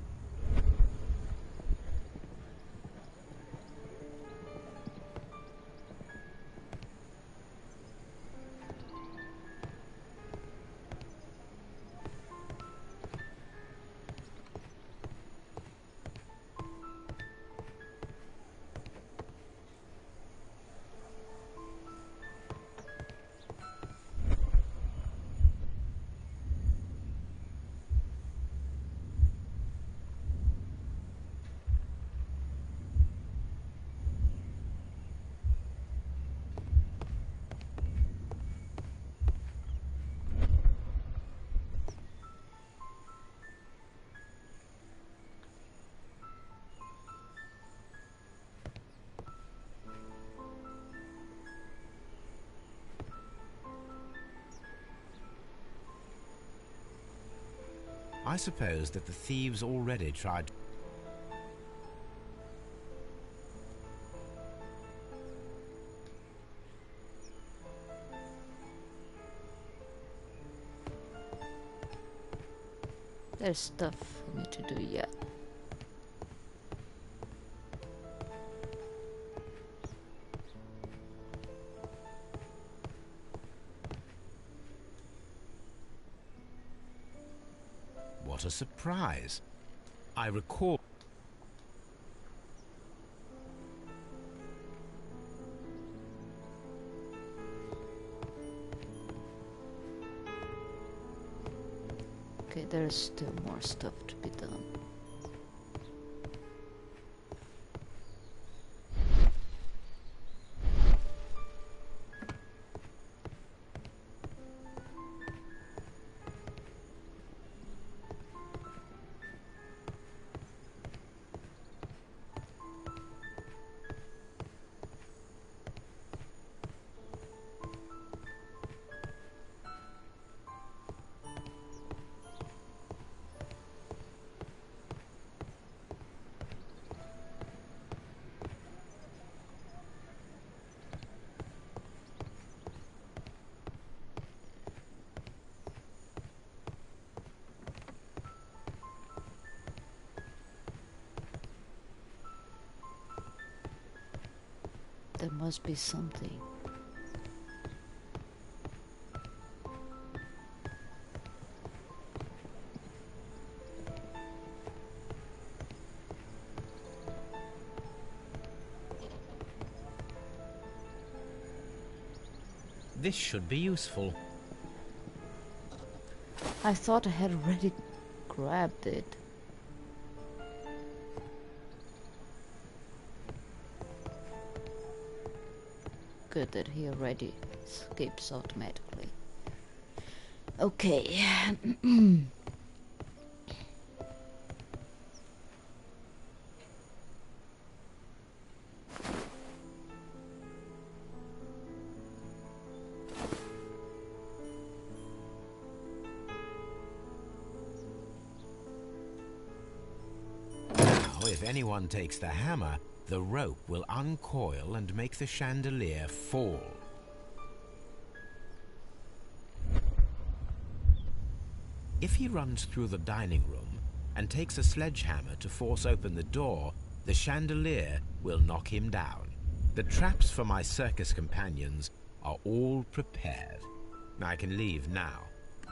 I suppose that the thieves already tried... There's stuff for me to do yet. What a surprise. I recall... Okay, there's still more stuff to be done. There must be something. This should be useful. I thought I had already grabbed it. Good that he already escapes automatically. Okay. Now, if anyone takes the hammer, the rope will uncoil and make the chandelier fall. If he runs through the dining room and takes a sledgehammer to force open the door, the chandelier will knock him down. The traps for my circus companions are all prepared. I can leave now,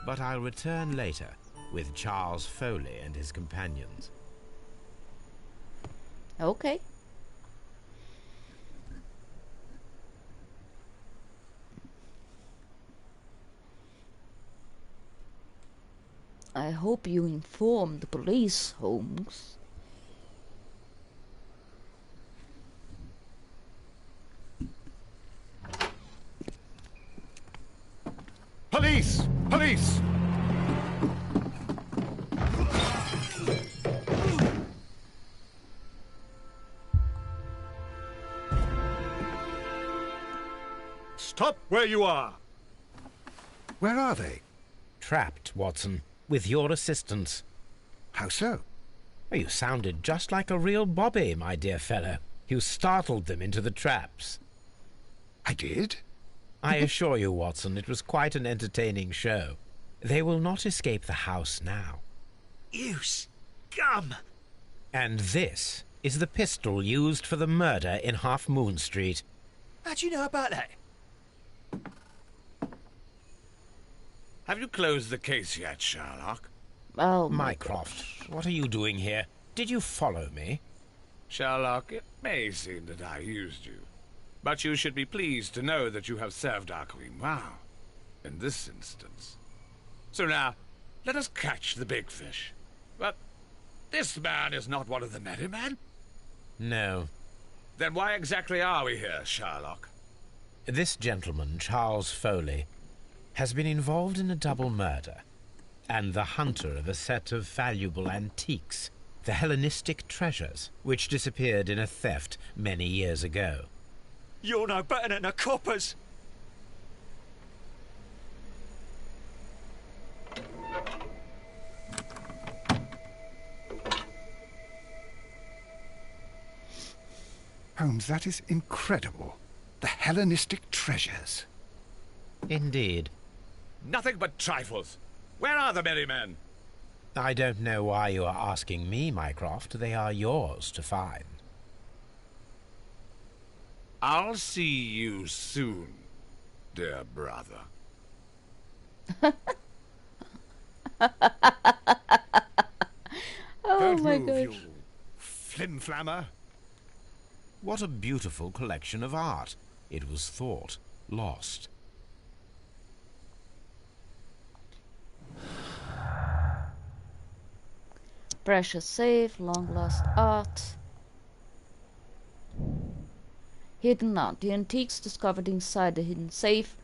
but I'll return later with Charles Foley and his companions. Okay. I hope you inform the police, Holmes. Police! Police! Stop where you are! Where are they? Trapped, Watson, with your assistance. How so? You sounded just like a real Bobby, my dear fellow. You startled them into the traps. I did? I assure you, Watson, it was quite an entertaining show. They will not escape the house now. You scum! And this is the pistol used for the murder in Half Moon Street. How'd you know about that? Have you closed the case yet, Sherlock? Oh, Mycroft, what are you doing here? Did you follow me? Sherlock, it may seem that I used you, but you should be pleased to know that you have served our queen well, in this instance. So now, let us catch the big fish. But this man is not one of the merry men? No. Then why exactly are we here, Sherlock? This gentleman, Charles Foley, has been involved in a double murder, and the hunter of a set of valuable antiques, the Hellenistic treasures, which disappeared in a theft many years ago. You're no better than the coppers! Holmes, that is incredible. The Hellenistic treasures. Indeed. Nothing but trifles. Where are the merry men? I don't know why you are asking me, Mycroft. They are yours to find. I'll see you soon, dear brother. Oh Don't my move, gosh. you flim-flammer. What a beautiful collection of art. It was thought lost. Precious safe, long lost art. Hidden art. The antiques discovered inside the hidden safe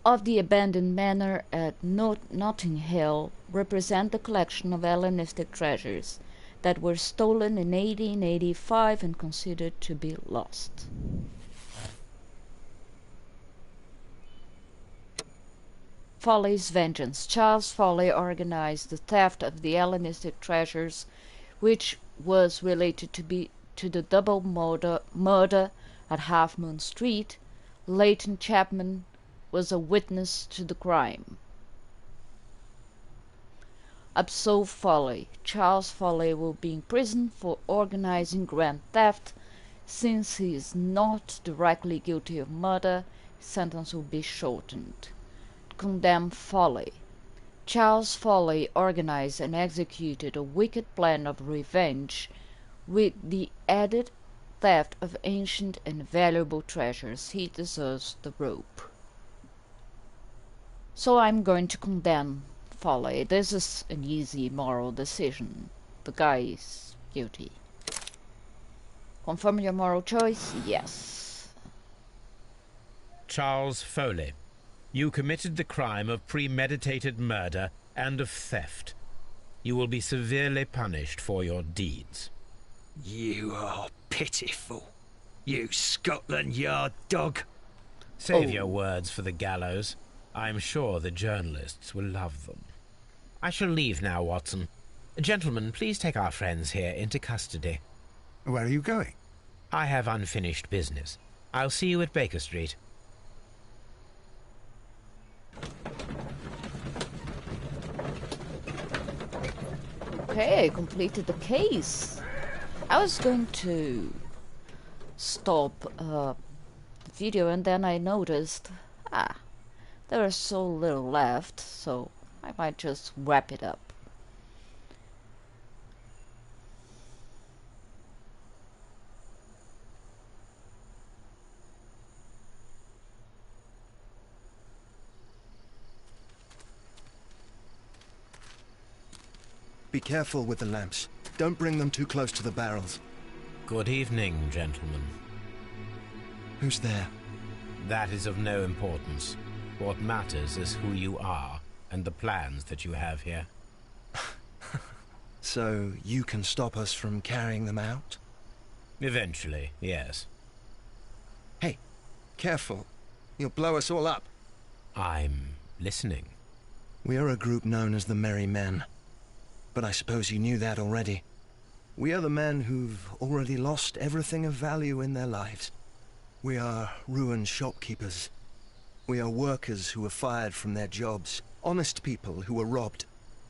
of the abandoned manor at Notting Hill represent the collection of Hellenistic treasures that were stolen in 1885 and considered to be lost. Foley's vengeance. Charles Foley organized the theft of the Hellenistic treasures, which was related to the double murder at Half Moon Street. Leighton Chapman was a witness to the crime. Absolve Foley. Charles Foley will be imprisoned for organizing grand theft. Since he is not directly guilty of murder, his sentence will be shortened. Condemn Foley. Charles Foley organized and executed a wicked plan of revenge with the added theft of ancient and valuable treasures. He deserves the rope. So I'm going to condemn Foley. This is an easy moral decision. The guy is guilty. Confirm your moral choice? Yes. Charles Foley, you committed the crime of premeditated murder and of theft. You will be severely punished for your deeds. You are pitiful. You Scotland Yard dog. Save your words for the gallows. I'm sure the journalists will love them. I shall leave now, Watson. Gentlemen, please take our friends here into custody. Where are you going? I have unfinished business. I'll see you at Baker Street. Okay, I completed the case. I was going to stop the video and then I noticed, there is so little left, so I might just wrap it up. Be careful with the lamps. Don't bring them too close to the barrels. Good evening, gentlemen. Who's there? That is of no importance. What matters is who you are and the plans that you have here. So you can stop us from carrying them out? Eventually, yes. Hey, careful. You'll blow us all up. I'm listening. We are a group known as the Merry Men. But I suppose you knew that already. We are the men who've already lost everything of value in their lives. We are ruined shopkeepers. We are workers who were fired from their jobs. Honest people who were robbed.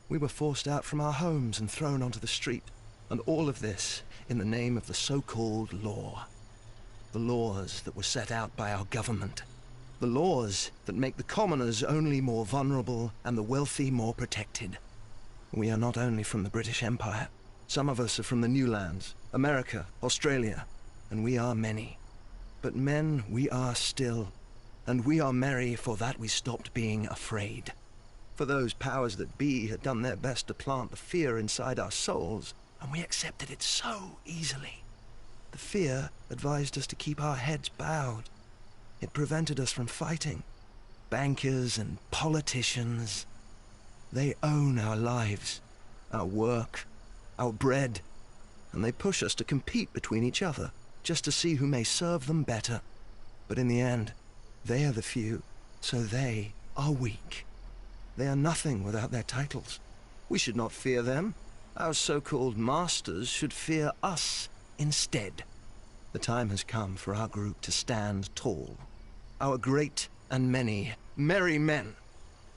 We were forced out from our homes and thrown onto the street. And all of this in the name of the so-called law. The laws that were set out by our government. The laws that make the commoners only more vulnerable and the wealthy more protected. We are not only from the British Empire. Some of us are from the New Lands, America, Australia, and we are many. But men we are still, and we are merry for that we stopped being afraid. For those powers that be had done their best to plant the fear inside our souls, and we accepted it so easily. The fear advised us to keep our heads bowed. It prevented us from fighting. Bankers and politicians, they own our lives, our work, our bread, and they push us to compete between each other, just to see who may serve them better. But in the end, they are the few, so they are weak. They are nothing without their titles. We should not fear them. Our so-called masters should fear us instead. The time has come for our group to stand tall. Our great and many merry men.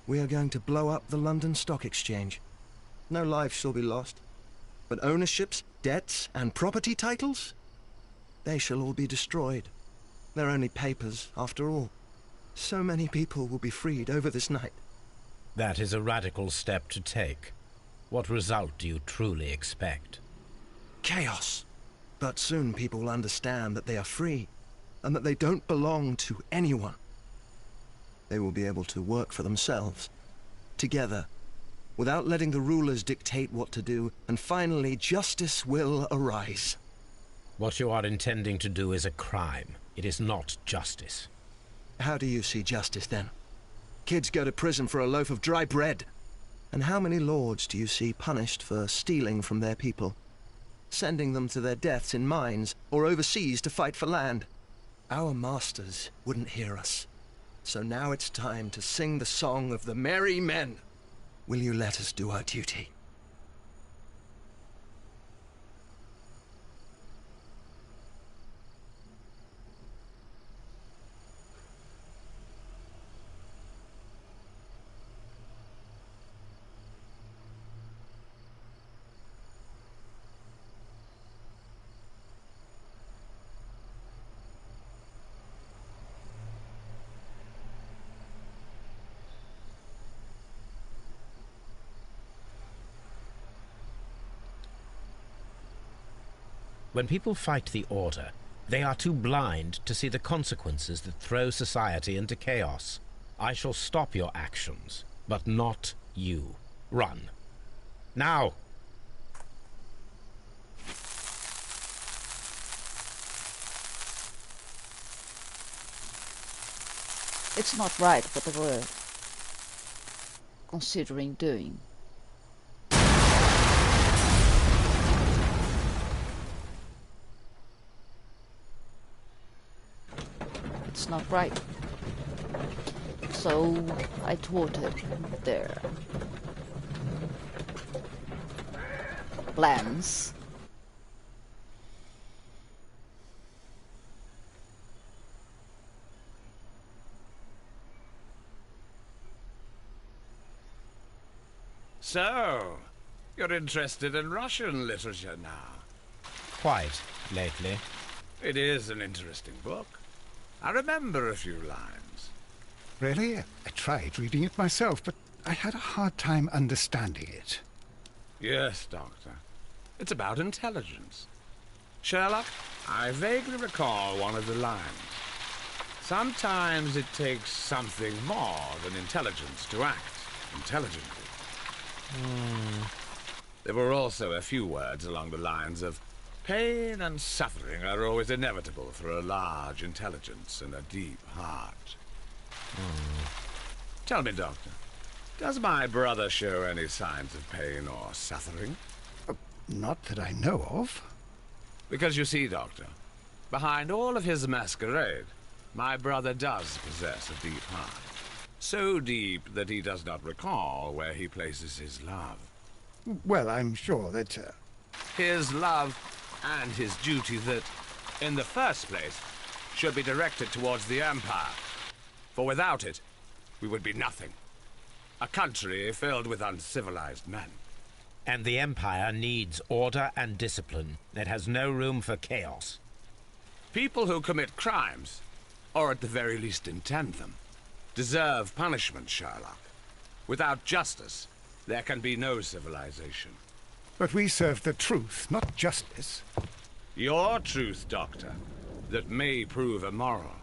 We are going to blow up the London Stock Exchange. No lives shall be lost, but ownerships, debts, and property titles? They shall all be destroyed. They're only papers, after all. So many people will be freed over this night. That is a radical step to take. What result do you truly expect? Chaos. But soon people will understand that they are free, and that they don't belong to anyone. They will be able to work for themselves, together, without letting the rulers dictate what to do, and finally justice will arise. What you are intending to do is a crime. It is not justice. How do you see justice, then? Kids go to prison for a loaf of dry bread. And how many lords do you see punished for stealing from their people? Sending them to their deaths in mines, or overseas to fight for land? Our masters wouldn't hear us. So now it's time to sing the song of the merry men. Will you let us do our duty? When people fight the Order, they are too blind to see the consequences that throw society into chaos. I shall stop your actions, but not you. Run. Now! It's not right what they were considering doing. It's not right. So I thwarted their plans. So, you're interested in Russian literature now? Quite, lately. It is an interesting book. I remember a few lines. Really? I tried reading it myself, but I had a hard time understanding it. Yes, Doctor. It's about intelligence. Sherlock, I vaguely recall one of the lines. Sometimes it takes something more than intelligence to act intelligently. There were also a few words along the lines of, pain and suffering are always inevitable for a large intelligence and a deep heart. Tell me, Doctor, does my brother show any signs of pain or suffering? Not that I know of. Because you see, Doctor, behind all of his masquerade, my brother does possess a deep heart. So deep that he does not recall where he places his love. Well, I'm sure that... His love and his duty that, in the first place, should be directed towards the Empire. For without it, we would be nothing. A country filled with uncivilized men. And the Empire needs order and discipline. It has no room for chaos. People who commit crimes, or at the very least intend them, deserve punishment, Sherlock. Without justice, there can be no civilization. But we serve the truth, not justice. Your truth, Doctor, that may prove immoral.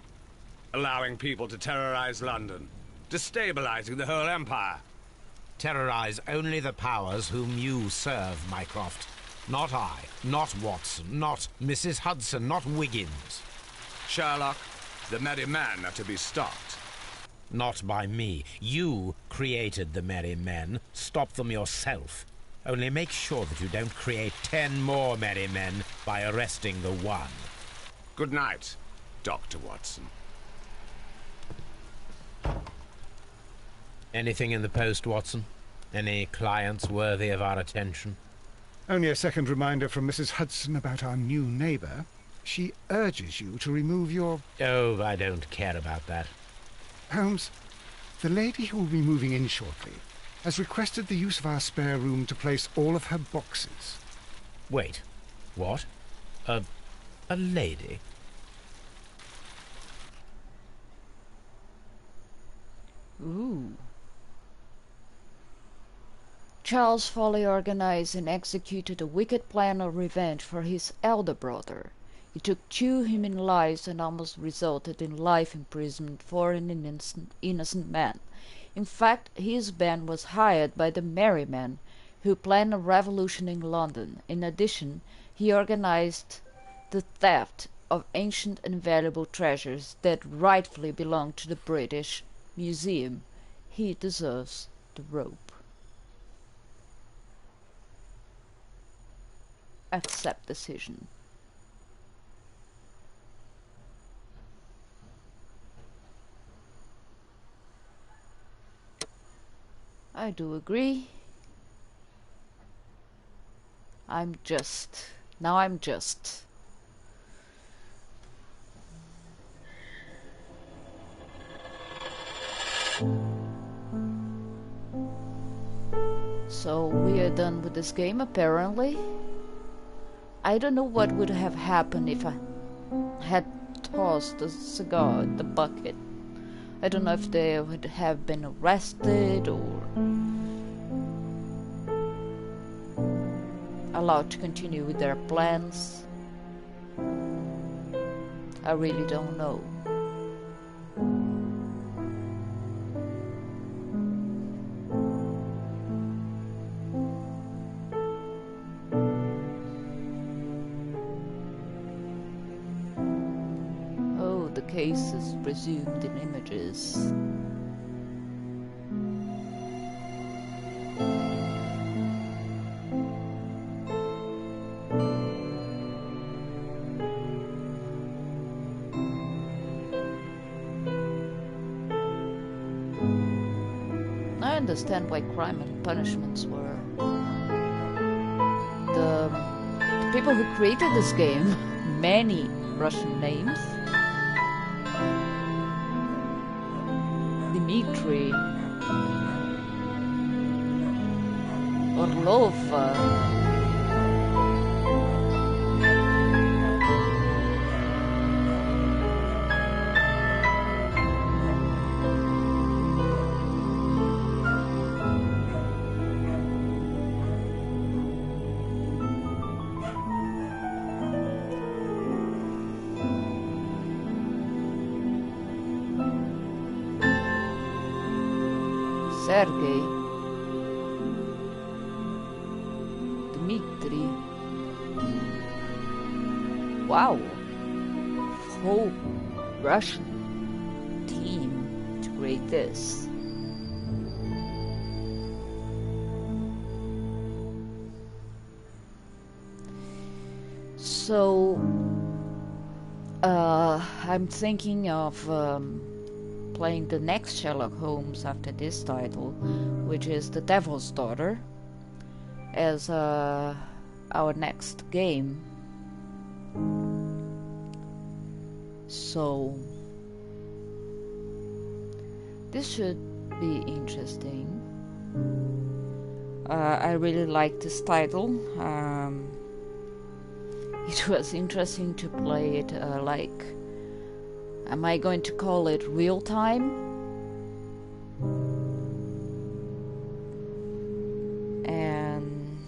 Allowing people to terrorize London, destabilizing the whole Empire. Terrorize only the powers whom you serve, Mycroft. Not I, not Watson, not Mrs. Hudson, not Wiggins. Sherlock, the merry men are to be stopped. Not by me. You created the merry men. Stop them yourself. Only make sure that you don't create 10 more merry men by arresting the one. Good night, Dr. Watson. Anything in the post, Watson? Any clients worthy of our attention? Only a second reminder from Mrs. Hudson about our new neighbour. She urges you to remove your... Oh, I don't care about that. Holmes, the lady who will be moving in shortly has requested the use of our spare room to place all of her boxes. Wait. What? A lady? Ooh. Charles Foley organized and executed a wicked plan of revenge for his elder brother. It took 2 human lives and almost resulted in life imprisonment for an innocent man. In fact, his band was hired by the Merry Men, who planned a revolution in London. In addition, he organized the theft of ancient and valuable treasures that rightfully belonged to the British Museum. He deserves the rope. Accept decision. I do agree. I'm just. So we are done with this game apparently. I don't know what would have happened if I had tossed the cigar in the bucket. I don't know if they would have been arrested or allowed to continue with their plans. I really don't know. Oh, the case is resumed in images. I understand why crime and punishments were. The people who created this game, many Russian names. Dmitry, Orlov, Sergei, Dmitri. Wow, whole Russian team to create this. So, I'm thinking of playing the next Sherlock Holmes after this title, which is The Devil's Daughter, as our next game. So this should be interesting. I really like this title. It was interesting to play it like, am I going to call it real time? And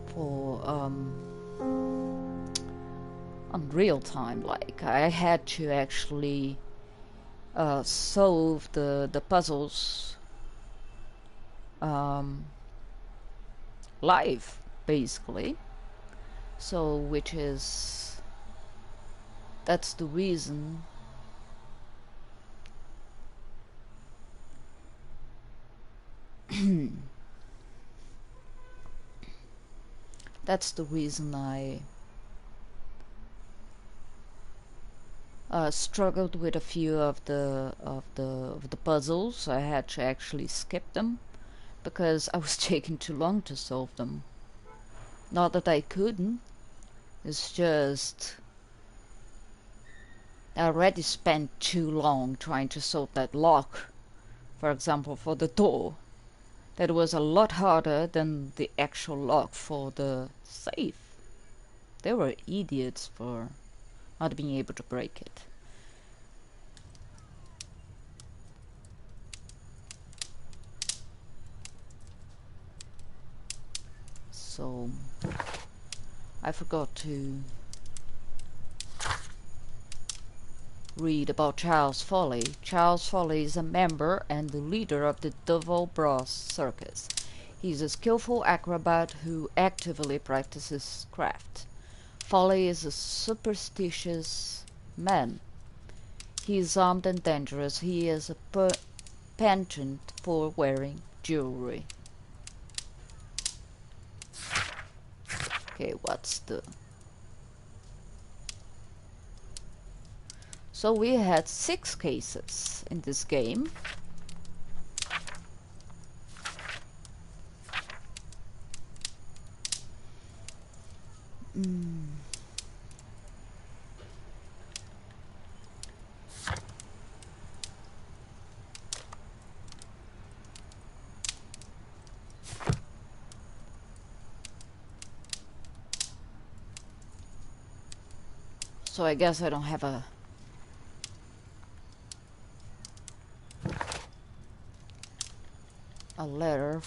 for on real time, like I had to actually solve the puzzles live, basically. So that's the reason that's the reason struggled with a few of the puzzles. I had to actually skip them because I was taking too long to solve them. Not that I couldn't. It's just I already spent too long trying to solve that lock. For example, for the door. That was a lot harder than the actual lock for the safe. They were idiots for not being able to break it. So I forgot to read about Charles Foley. Charles Foley is a member and the leader of the Devil Bros Circus. He's a skillful acrobat who actively practices craft. Foley is a superstitious man. He is armed and dangerous. He is a penchant for wearing jewelry. Okay, what's the... So we had 6 cases in this game. So I guess I don't have a letter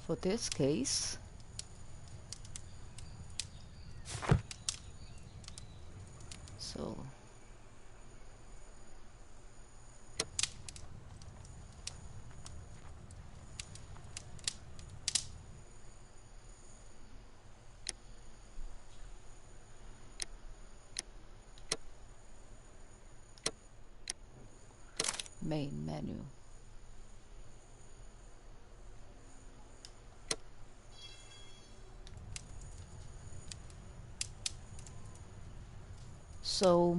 for this case. So main menu. So,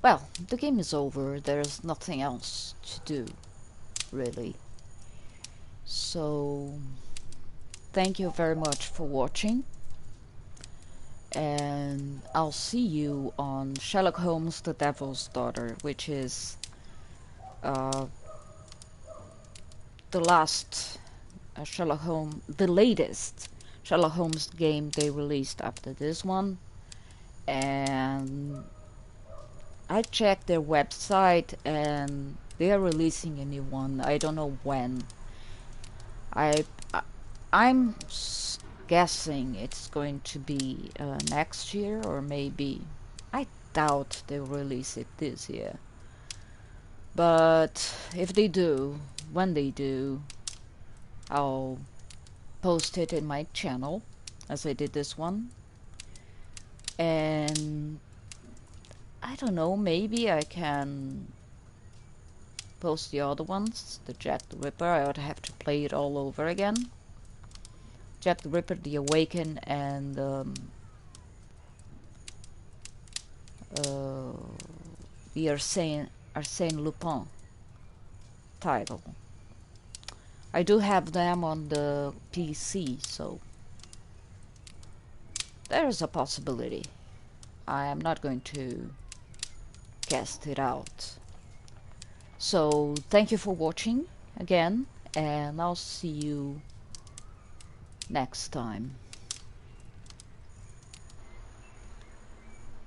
well, the game is over. There's nothing else to do, really. So, thank you very much for watching. And I'll see you on Sherlock Holmes, The Devil's Daughter, which is the last the latest Sherlock Holmes game they released after this one. And I checked their website and they are releasing a new one. I don't know when. I'm guessing it's going to be next year, or maybe I doubt they'll release it this year. But if they do, when they do, I'll post it in my channel as I did this one. And I don't know, maybe I can post the other ones. The Jack the Ripper, I would have to play it all over again. Jack the Ripper, The Awaken, and the Arsène Lupin title. I do have them on the PC, so there is a possibility. I am not going to cast it out. So thank you for watching again, and I'll see you next time.